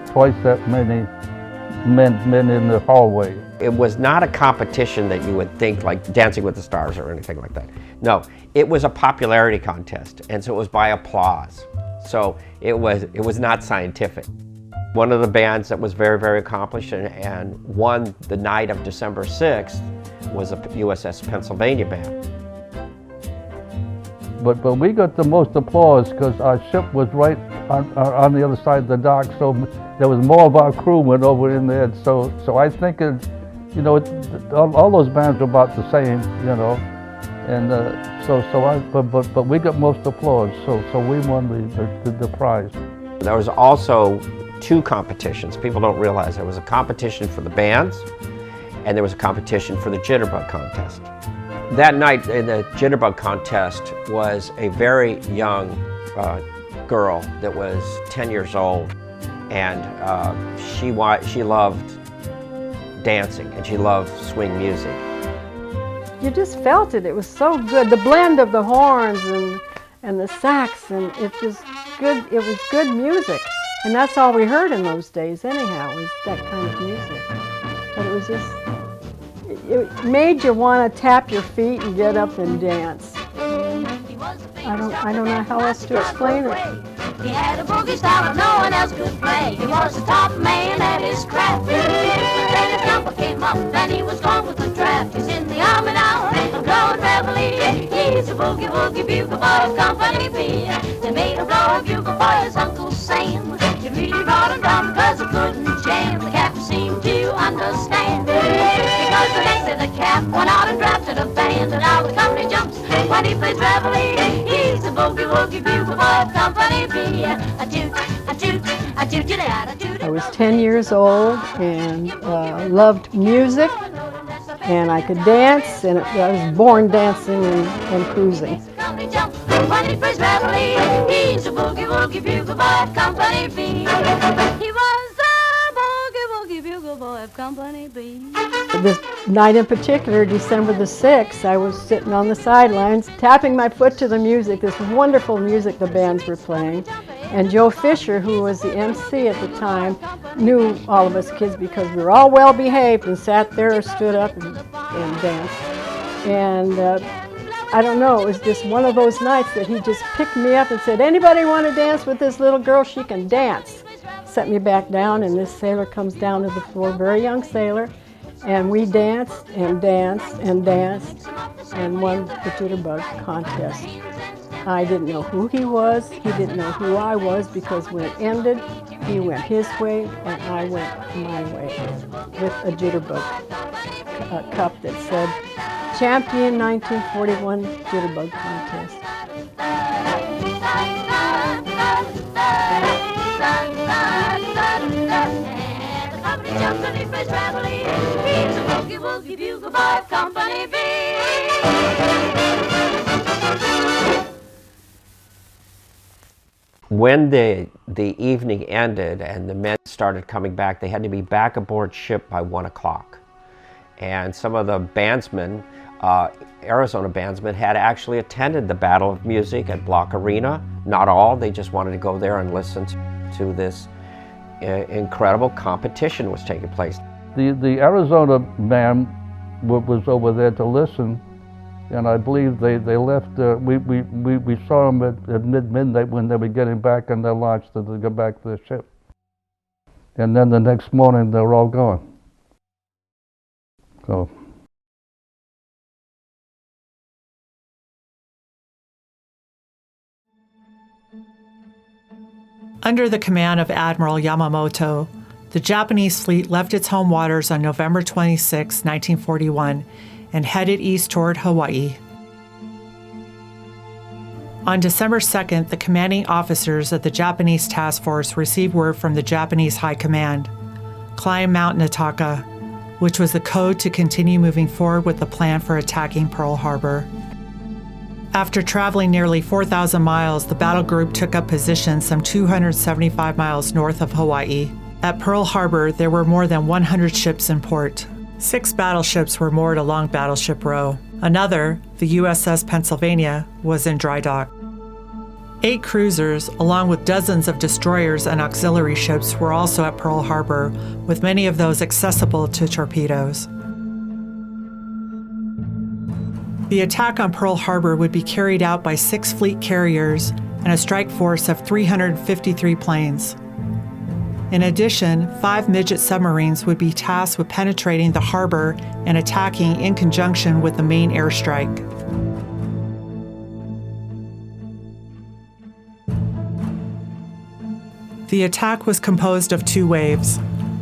twice that many men in the hallway. It was not a competition that you would think like Dancing with the Stars or anything like that. No, it was a popularity contest, and so it was by applause. So it was not scientific. One of the bands that was very, very accomplished and won the night of December 6th was a USS Pennsylvania band. But we got the most applause because our ship was right on the other side of the dock, so there was more of our crew went over in there. So I think all those bands were about the same, and but we got most applause, so we won the prize. There was also 2 competitions. People don't realize there was a competition for the bands, and there was a competition for the jitterbug contest. That night in the jitterbug contest was a very young girl that was 10 years old, and she loved dancing and she loved swing music. You just felt it. It was so good. The blend of the horns and the sax, and it was good. It was good music, and that's all we heard in those days. Anyhow, was that kind of music. But it was just. It made you want to tap your feet and get up and dance. I don't know how else to explain it. He had a boogie style that no one else could play. He was the top man at his craft. Then his number came up and he was gone with the draft. He's in the army now, a growing reveille. He's a boogie woogie bugle boy of Company B. They made him blow a bugle for his Uncle Sam. He really brought him down because he couldn't jam. The captain seemed to understand. Because the next day the cap went out and drafted a band, and now the company jumps when he plays reveille. He's a boogie woogie bugle boy of Company B. A toot, a toot, a toot, a toot. I was 10 years old and loved music, and I could dance, and I was born dancing and cruising. When he plays reveille, he's a boogie woogie bugle boy of Company B. He was a boogie woogie bugle boy of Company B. This night in particular, December the 6th, I was sitting on the sidelines, tapping my foot to the music, this wonderful music the bands were playing. And Joe Fisher, who was the MC at the time, knew all of us kids because we were all well behaved and sat there or stood up and danced. And I don't know, it was just one of those nights that he just picked me up and said, "Anybody want to dance with this little girl? She can dance." set me back down, and this sailor comes down to the floor, very young sailor, and we danced and danced and danced and won the jitterbug contest. I didn't know who he was, he didn't know who I was, because when it ended, he went his way and I went my way with a jitterbug cup that said, Champion 1941 Jitterbug Contest. When the evening ended and the men started coming back, they had to be back aboard ship by 1 o'clock. And some of the bandsmen, Arizona bandsmen, had actually attended the Battle of Music at Block Arena. Not all, they just wanted to go there and listen to this incredible competition was taking place. The Arizona band was over there to listen, and I believe they left. We saw them at midnight when they were getting back in their launch to go back to the ship. And then the next morning they were all gone. So. Under the command of Admiral Yamamoto, the Japanese fleet left its home waters on November 26, 1941, and headed east toward Hawaii. On December 2nd, the commanding officers of the Japanese task force received word from the Japanese High Command: climb Mount Nataka, which was the code to continue moving forward with the plan for attacking Pearl Harbor. After traveling nearly 4,000 miles, the battle group took up positions some 275 miles north of Hawaii. At Pearl Harbor, there were more than 100 ships in port. 6 battleships were moored along Battleship Row. Another, the USS Pennsylvania, was in dry dock. 8 cruisers, along with dozens of destroyers and auxiliary ships, were also at Pearl Harbor, with many of those accessible to torpedoes. The attack on Pearl Harbor would be carried out by 6 fleet carriers and a strike force of 353 planes. In addition, 5 midget submarines would be tasked with penetrating the harbor and attacking in conjunction with the main airstrike. The attack was composed of 2 waves.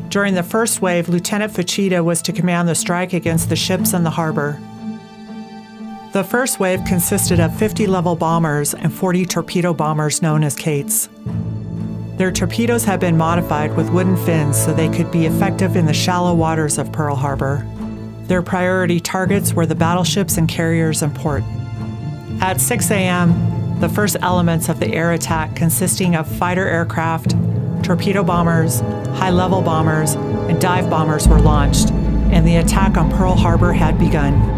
During the first wave, Lieutenant Fuchida was to command the strike against the ships in the harbor. The first wave consisted of 50 level bombers and 40 torpedo bombers known as Kates. Their torpedoes had been modified with wooden fins so they could be effective in the shallow waters of Pearl Harbor. Their priority targets were the battleships and carriers in port. At 6 a.m., the first elements of the air attack, consisting of fighter aircraft, torpedo bombers, high-level bombers, and dive bombers, were launched, and the attack on Pearl Harbor had begun.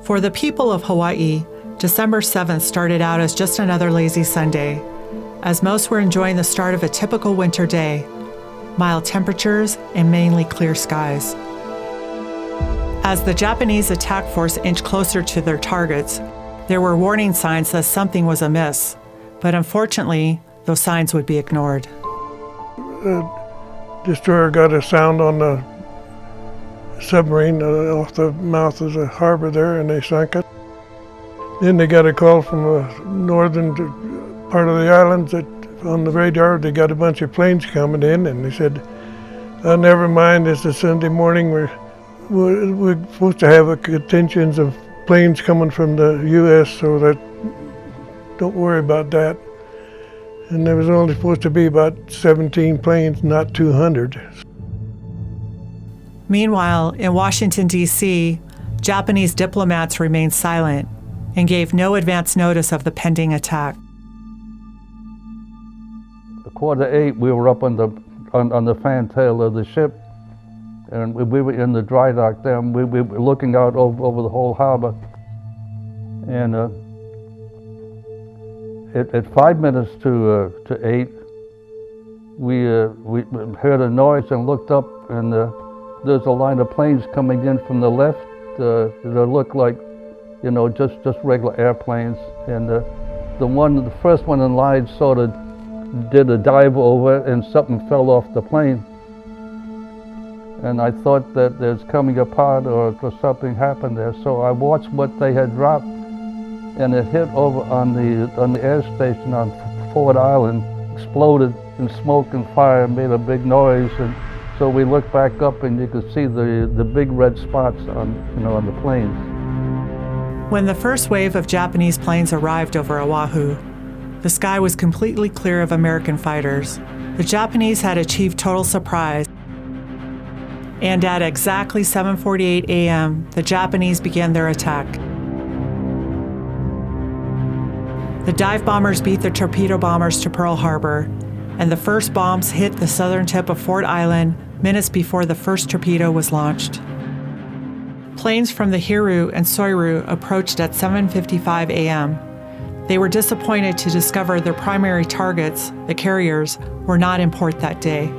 For the people of Hawaii, December 7th started out as just another lazy Sunday, as most were enjoying the start of a typical winter day, mild temperatures and mainly clear skies. As the Japanese attack force inched closer to their targets, there were warning signs that something was amiss, but unfortunately, those signs would be ignored. The destroyer got a sound on the submarine off the mouth of the harbor there, and they sank it. Then they got a call from the northern part of the island that on the radar they got a bunch of planes coming in, and they said, never mind, it's a Sunday morning, we're supposed to have a contingent of planes coming from the U.S., so that don't worry about that. And there was only supposed to be about 17 planes, not 200. Meanwhile, in Washington, D.C., Japanese diplomats remained silent and gave no advance notice of the pending attack. At 7:45, we were up on the fantail of the ship, and we were in the dry dock there, and we were looking out over the whole harbor. And at 5 minutes to 8, we heard a noise and looked up, and there's a line of planes coming in from the left that look like, just regular airplanes. And the first one in line sort of did a dive over and something fell off the plane. And I thought that there's coming apart or something happened there. So I watched what they had dropped, and it hit over on the air station on Ford Island, exploded in smoke and fire, made a big noise. And so we looked back up, and you could see the big red spots on the planes. When the first wave of Japanese planes arrived over Oahu, the sky was completely clear of American fighters. The Japanese had achieved total surprise, and at exactly 7:48 a.m., the Japanese began their attack. The dive bombers beat the torpedo bombers to Pearl Harbor, and the first bombs hit the southern tip of Ford Island minutes before the first torpedo was launched. Planes from the Hiru and Soiru approached at 7:55 a.m. They were disappointed to discover their primary targets, the carriers, were not in port that day.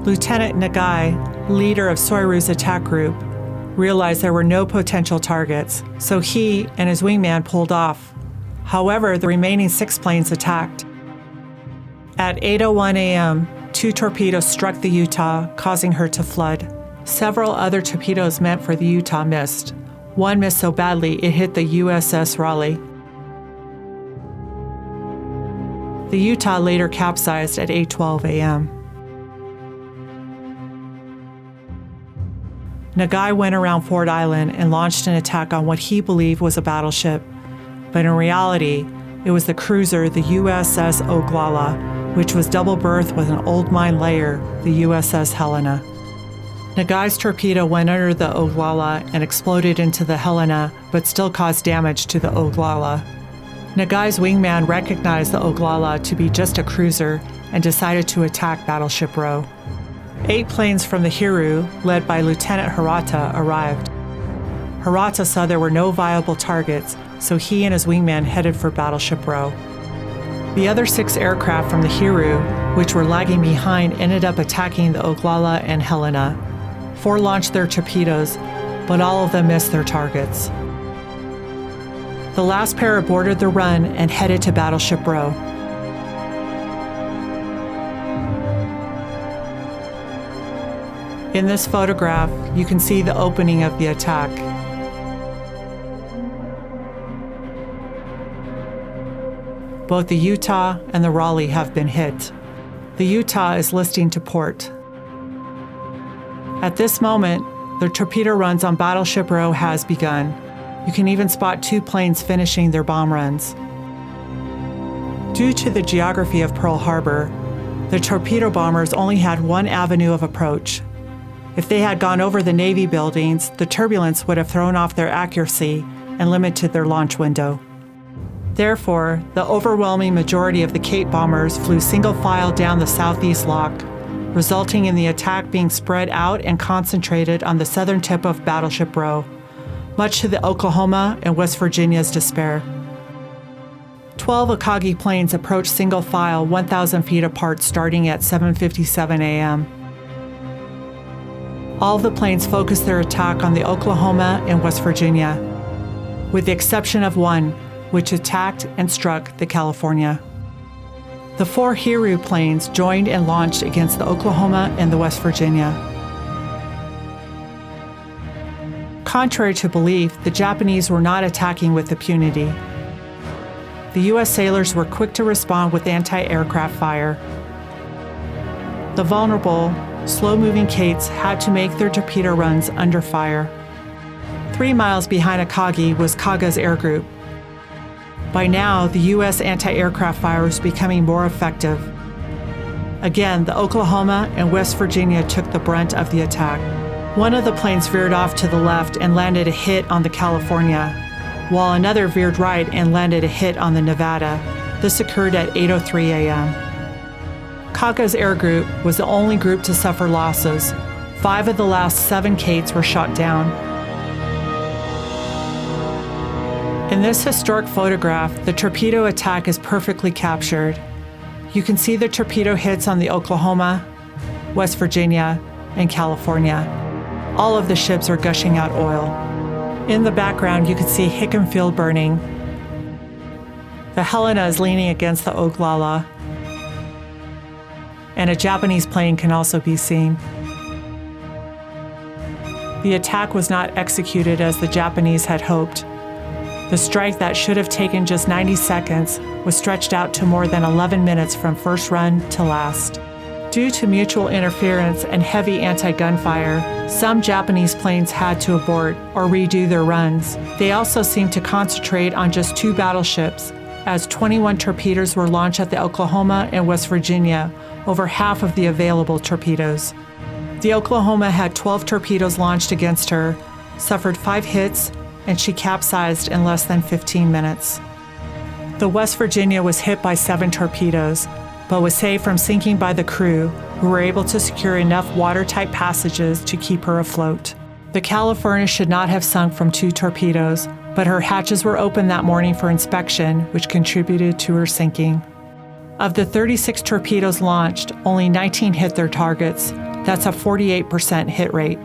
Lieutenant Nagai, leader of Soiru's attack group, realized there were no potential targets, so he and his wingman pulled off. However, the remaining 6 planes attacked. At 8:01 a.m., 2 torpedoes struck the Utah, causing her to flood. Several other torpedoes meant for the Utah missed. One missed so badly it hit the USS Raleigh. The Utah later capsized at 8:12 a.m. Nagai went around Ford Island and launched an attack on what he believed was a battleship, but in reality, it was the cruiser, the USS Oglala, which was double-berthed with an old mine layer, the USS Helena. Nagai's torpedo went under the Oglala and exploded into the Helena, but still caused damage to the Oglala. Nagai's wingman recognized the Oglala to be just a cruiser and decided to attack Battleship Row. 8 planes from the Hiru, led by Lieutenant Hirata, arrived. Hirata saw there were no viable targets, so he and his wingman headed for Battleship Row. The other 6 aircraft from the Hiru, which were lagging behind, ended up attacking the Oglala and Helena. 4 launched their torpedoes, but all of them missed their targets. The last pair boarded the run and headed to Battleship Row. In this photograph, you can see the opening of the attack. Both the Utah and the Raleigh have been hit. The Utah is listing to port. At this moment, the torpedo runs on Battleship Row has begun. You can even spot 2 planes finishing their bomb runs. Due to the geography of Pearl Harbor, the torpedo bombers only had one avenue of approach. If they had gone over the Navy buildings, the turbulence would have thrown off their accuracy and limited their launch window. Therefore, the overwhelming majority of the Cape bombers flew single file down the southeast lock, resulting in the attack being spread out and concentrated on the southern tip of Battleship Row, much to the Oklahoma and West Virginia's despair. 12 Akagi planes approached single file 1,000 feet apart starting at 7:57 a.m. All of the planes focused their attack on the Oklahoma and West Virginia, with the exception of one, which attacked and struck the California. The 4 Hiru planes joined and launched against the Oklahoma and the West Virginia. Contrary to belief, the Japanese were not attacking with impunity. The U.S. sailors were quick to respond with anti-aircraft fire. The vulnerable, slow-moving Kates had to make their torpedo runs under fire. 3 miles behind Akagi was Kaga's air group. By now, the U.S. anti-aircraft fire was becoming more effective. Again, the Oklahoma and West Virginia took the brunt of the attack. One of the planes veered off to the left and landed a hit on the California, while another veered right and landed a hit on the Nevada. This occurred at 8:03 a.m. Kaga's air group was the only group to suffer losses. 5 of the last 7 Kates were shot down. In this historic photograph, the torpedo attack is perfectly captured. You can see the torpedo hits on the Oklahoma, West Virginia, and California. All of the ships are gushing out oil. In the background, you can see Hickam Field burning. The Helena is leaning against the Oglala, and a Japanese plane can also be seen. The attack was not executed as the Japanese had hoped. The strike that should have taken just 90 seconds was stretched out to more than 11 minutes from first run to last. Due to mutual interference and heavy anti-gunfire, some Japanese planes had to abort or redo their runs. They also seemed to concentrate on just 2 battleships, as 21 torpedoes were launched at the Oklahoma and West Virginia, over half of the available torpedoes. The Oklahoma had 12 torpedoes launched against her, suffered 5 hits, and she capsized in less than 15 minutes. The West Virginia was hit by 7 torpedoes, but was saved from sinking by the crew, who were able to secure enough watertight passages to keep her afloat. The California should not have sunk from 2 torpedoes, but her hatches were open that morning for inspection, which contributed to her sinking. Of the 36 torpedoes launched, only 19 hit their targets. That's a 48% hit rate.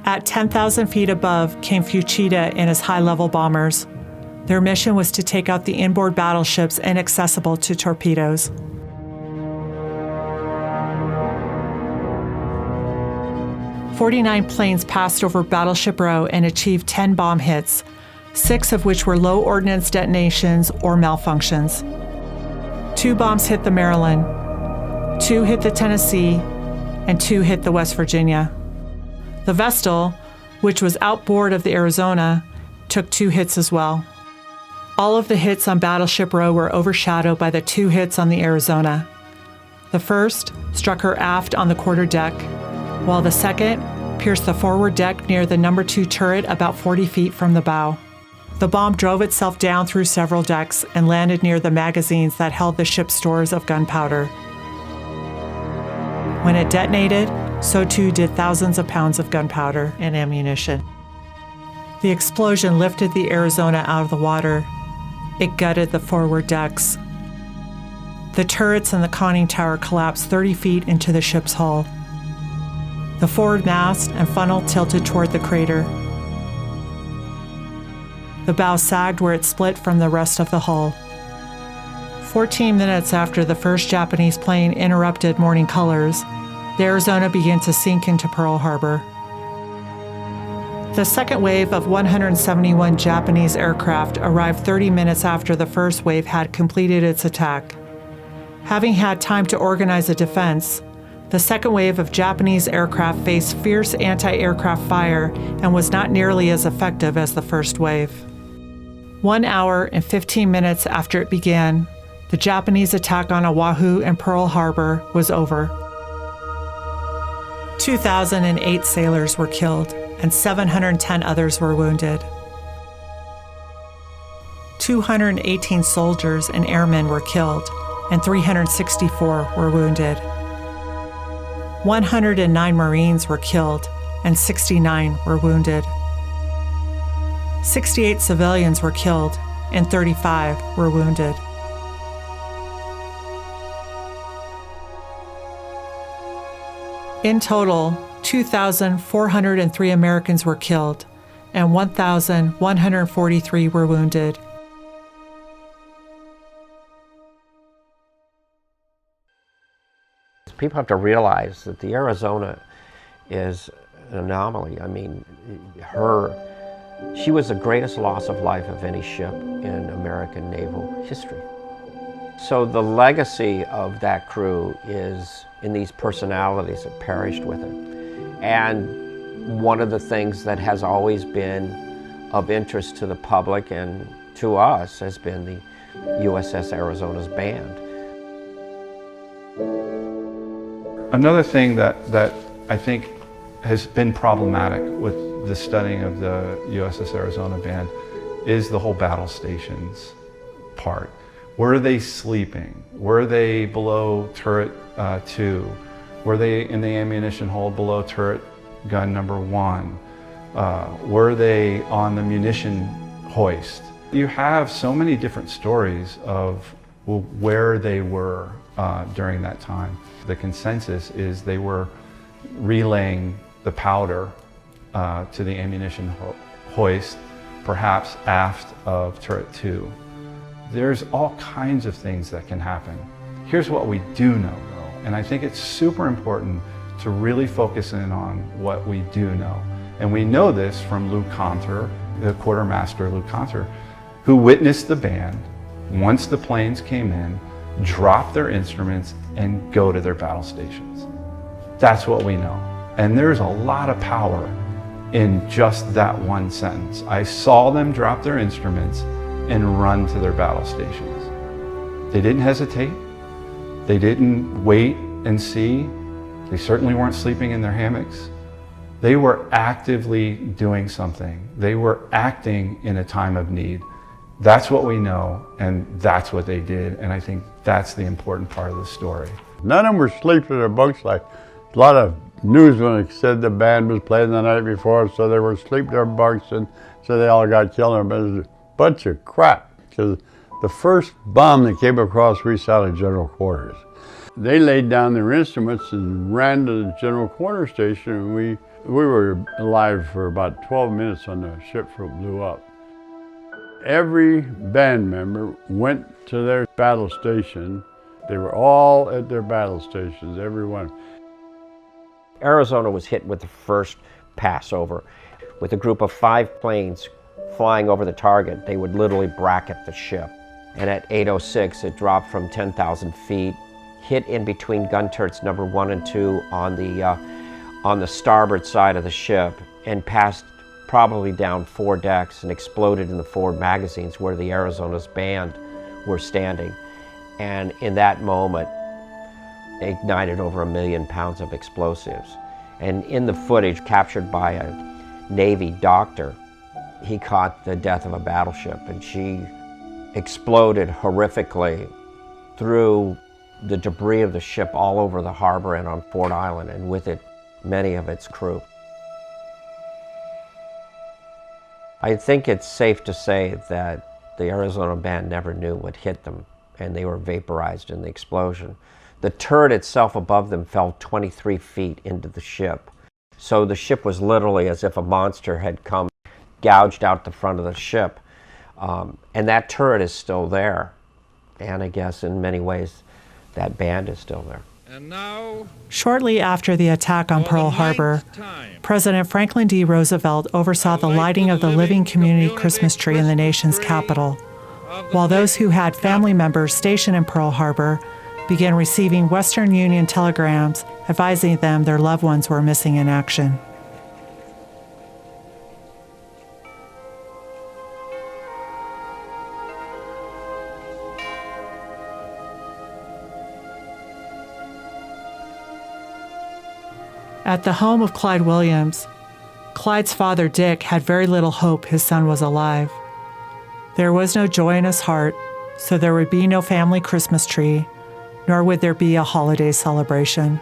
At 10,000 feet above came Fuchida and his high-level bombers. Their mission was to take out the inboard battleships inaccessible to torpedoes. "49 planes passed over Battleship Row and achieved 10 bomb hits, 6 of which were low ordnance detonations or malfunctions. 2 bombs hit the Maryland, 2 hit the Tennessee, and 2 hit the West Virginia. The Vestal, which was outboard of the Arizona, took 2 hits as well. All of the hits on Battleship Row were overshadowed by the 2 hits on the Arizona. The first struck her aft on the quarterdeck, while the second pierced the forward deck near the number 2 turret about 40 feet from the bow. The bomb drove itself down through several decks and landed near the magazines that held the ship's stores of gunpowder. When it detonated, so too did thousands of pounds of gunpowder and ammunition. The explosion lifted the Arizona out of the water. It gutted the forward decks. The turrets and the conning tower collapsed 30 feet into the ship's hull. The forward mast and funnel tilted toward the crater. The bow sagged where it split from the rest of the hull. 14 minutes after the first Japanese plane interrupted morning colors, the Arizona began to sink into Pearl Harbor. The second wave of 171 Japanese aircraft arrived 30 minutes after the first wave had completed its attack. Having had time to organize a defense, the second wave of Japanese aircraft faced fierce anti-aircraft fire and was not nearly as effective as the first wave. 1 hour and 15 minutes after it began, the Japanese attack on Oahu and Pearl Harbor was over. 2,008 sailors were killed and 710 others were wounded. 218 soldiers and airmen were killed and 364 were wounded. 109 Marines were killed and 69 were wounded. 68 civilians were killed and 35 were wounded. In total, 2,403 Americans were killed and 1,143 were wounded. People have to realize that the Arizona is an anomaly. I mean, she was the greatest loss of life of any ship in American naval history. So the legacy of that crew is in these personalities that perished with it. And one of the things that has always been of interest to the public and to us has been the USS Arizona's band. Another thing that I think has been problematic with the studying of the USS Arizona band is the whole battle stations part. Were they sleeping? Were they below turret 2? Were they in the ammunition hold below turret gun number 1? Were they on the munition hoist? You have so many different stories of where they were during that time. The consensus is they were relaying the powder to the ammunition hoist, perhaps aft of turret 2. There's all kinds of things that can happen. Here's what we do know, though, and I think it's super important to really focus in on what we do know. And we know this from Luke Conter, the quartermaster Luke Conter, who witnessed the band, once the planes came in, drop their instruments and go to their battle stations. That's what we know. And there's a lot of power in just that one sentence. I saw them drop their instruments and run to their battle stations. They didn't hesitate. They didn't wait and see. They certainly weren't sleeping in their hammocks. They were actively doing something. They were acting in a time of need. That's what we know, and that's what they did, and I think that's the important part of the story. None of them were sleeping in their bunks. Like a lot of news when it said the band was playing the night before, so they were asleep in their bunks, and so they all got killed. But it was a bunch of crap, because the first bomb that came across, we saw at General Quarters. They laid down their instruments and ran to the General Quarters station, and we were alive for about 12 minutes when the ship blew up. Every band member went to their battle station. They were all at their battle stations, every one. Arizona was hit with the first Passover. With a group of 5 planes flying over the target, they would literally bracket the ship. And at 8:06, it dropped from 10,000 feet, hit in between gun turrets number 1 and 2 on the starboard side of the ship, and passed probably down 4 decks and exploded in the forward magazines where the Arizona's band were standing. And in that moment, ignited over 1 million pounds of explosives. And in the footage captured by a Navy doctor, he caught the death of a battleship, and she exploded horrifically through the debris of the ship all over the harbor and on Ford Island, and with it, many of its crew. I think it's safe to say that the Arizona band never knew what hit them, and they were vaporized in the explosion. The turret itself above them fell 23 feet into the ship. So the ship was literally as if a monster had come, gouged out the front of the ship. And that turret is still there. And I guess in many ways, that band is still there. And now, Shortly after the attack on Pearl Harbor, President Franklin D. Roosevelt oversaw the lighting of the Living Community Christmas tree in the nation's capital, while those who had family members stationed in Pearl Harbor began receiving Western Union telegrams advising them their loved ones were missing in action. At the home of Clyde Williams, Clyde's father, Dick, had very little hope his son was alive. There was no joy in his heart, so there would be no family Christmas tree, nor would there be a holiday celebration.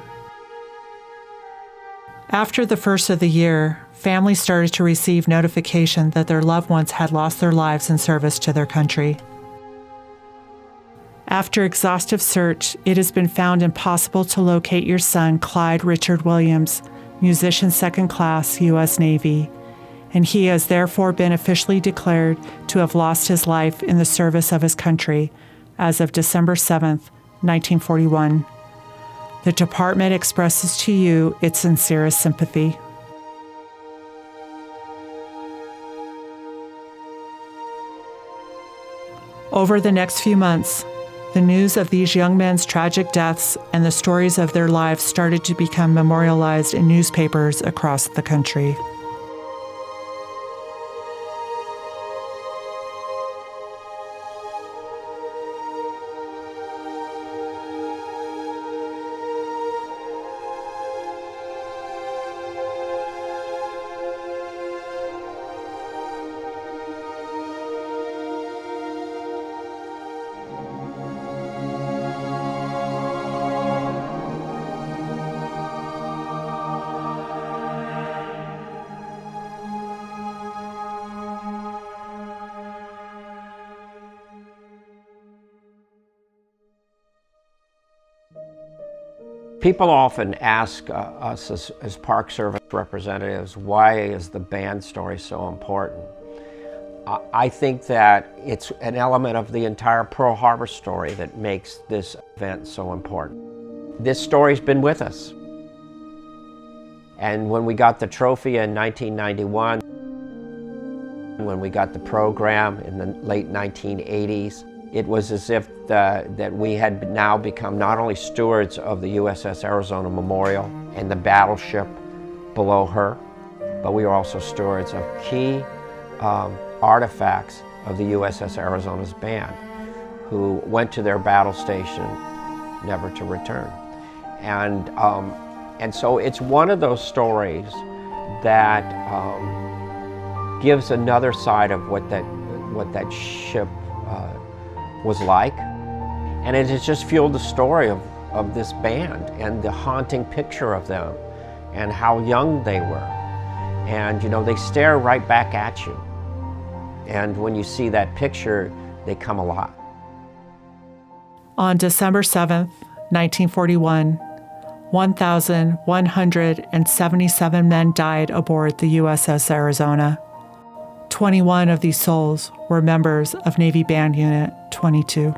After the first of the year, families started to receive notification that their loved ones had lost their lives in service to their country. After exhaustive search, it has been found impossible to locate your son, Clyde Richard Williams, musician 2nd class, U.S. Navy, and he has therefore been officially declared to have lost his life in the service of his country as of December 7th, 1941. The department expresses to you its sincerest sympathy. Over the next few months, the news of these young men's tragic deaths and the stories of their lives started to become memorialized in newspapers across the country. People often ask us as Park Service representatives, why is the band story so important? I think that it's an element of the entire Pearl Harbor story that makes this event so important. This story's been with us. And when we got the trophy in 1991, when we got the program in the late 1980s, it was as if that we had now become not only stewards of the USS Arizona Memorial and the battleship below her, but we were also stewards of key artifacts of the USS Arizona's band, who went to their battle station never to return. And so it's one of those stories that gives another side of what that ship was like. And it has just fueled the story of this band and the haunting picture of them and how young they were. And you know, they stare right back at you. And when you see that picture, they come alive. On December 7th, 1941, 1,177 men died aboard the USS Arizona. 21 of these souls were members of Navy Band Unit 22.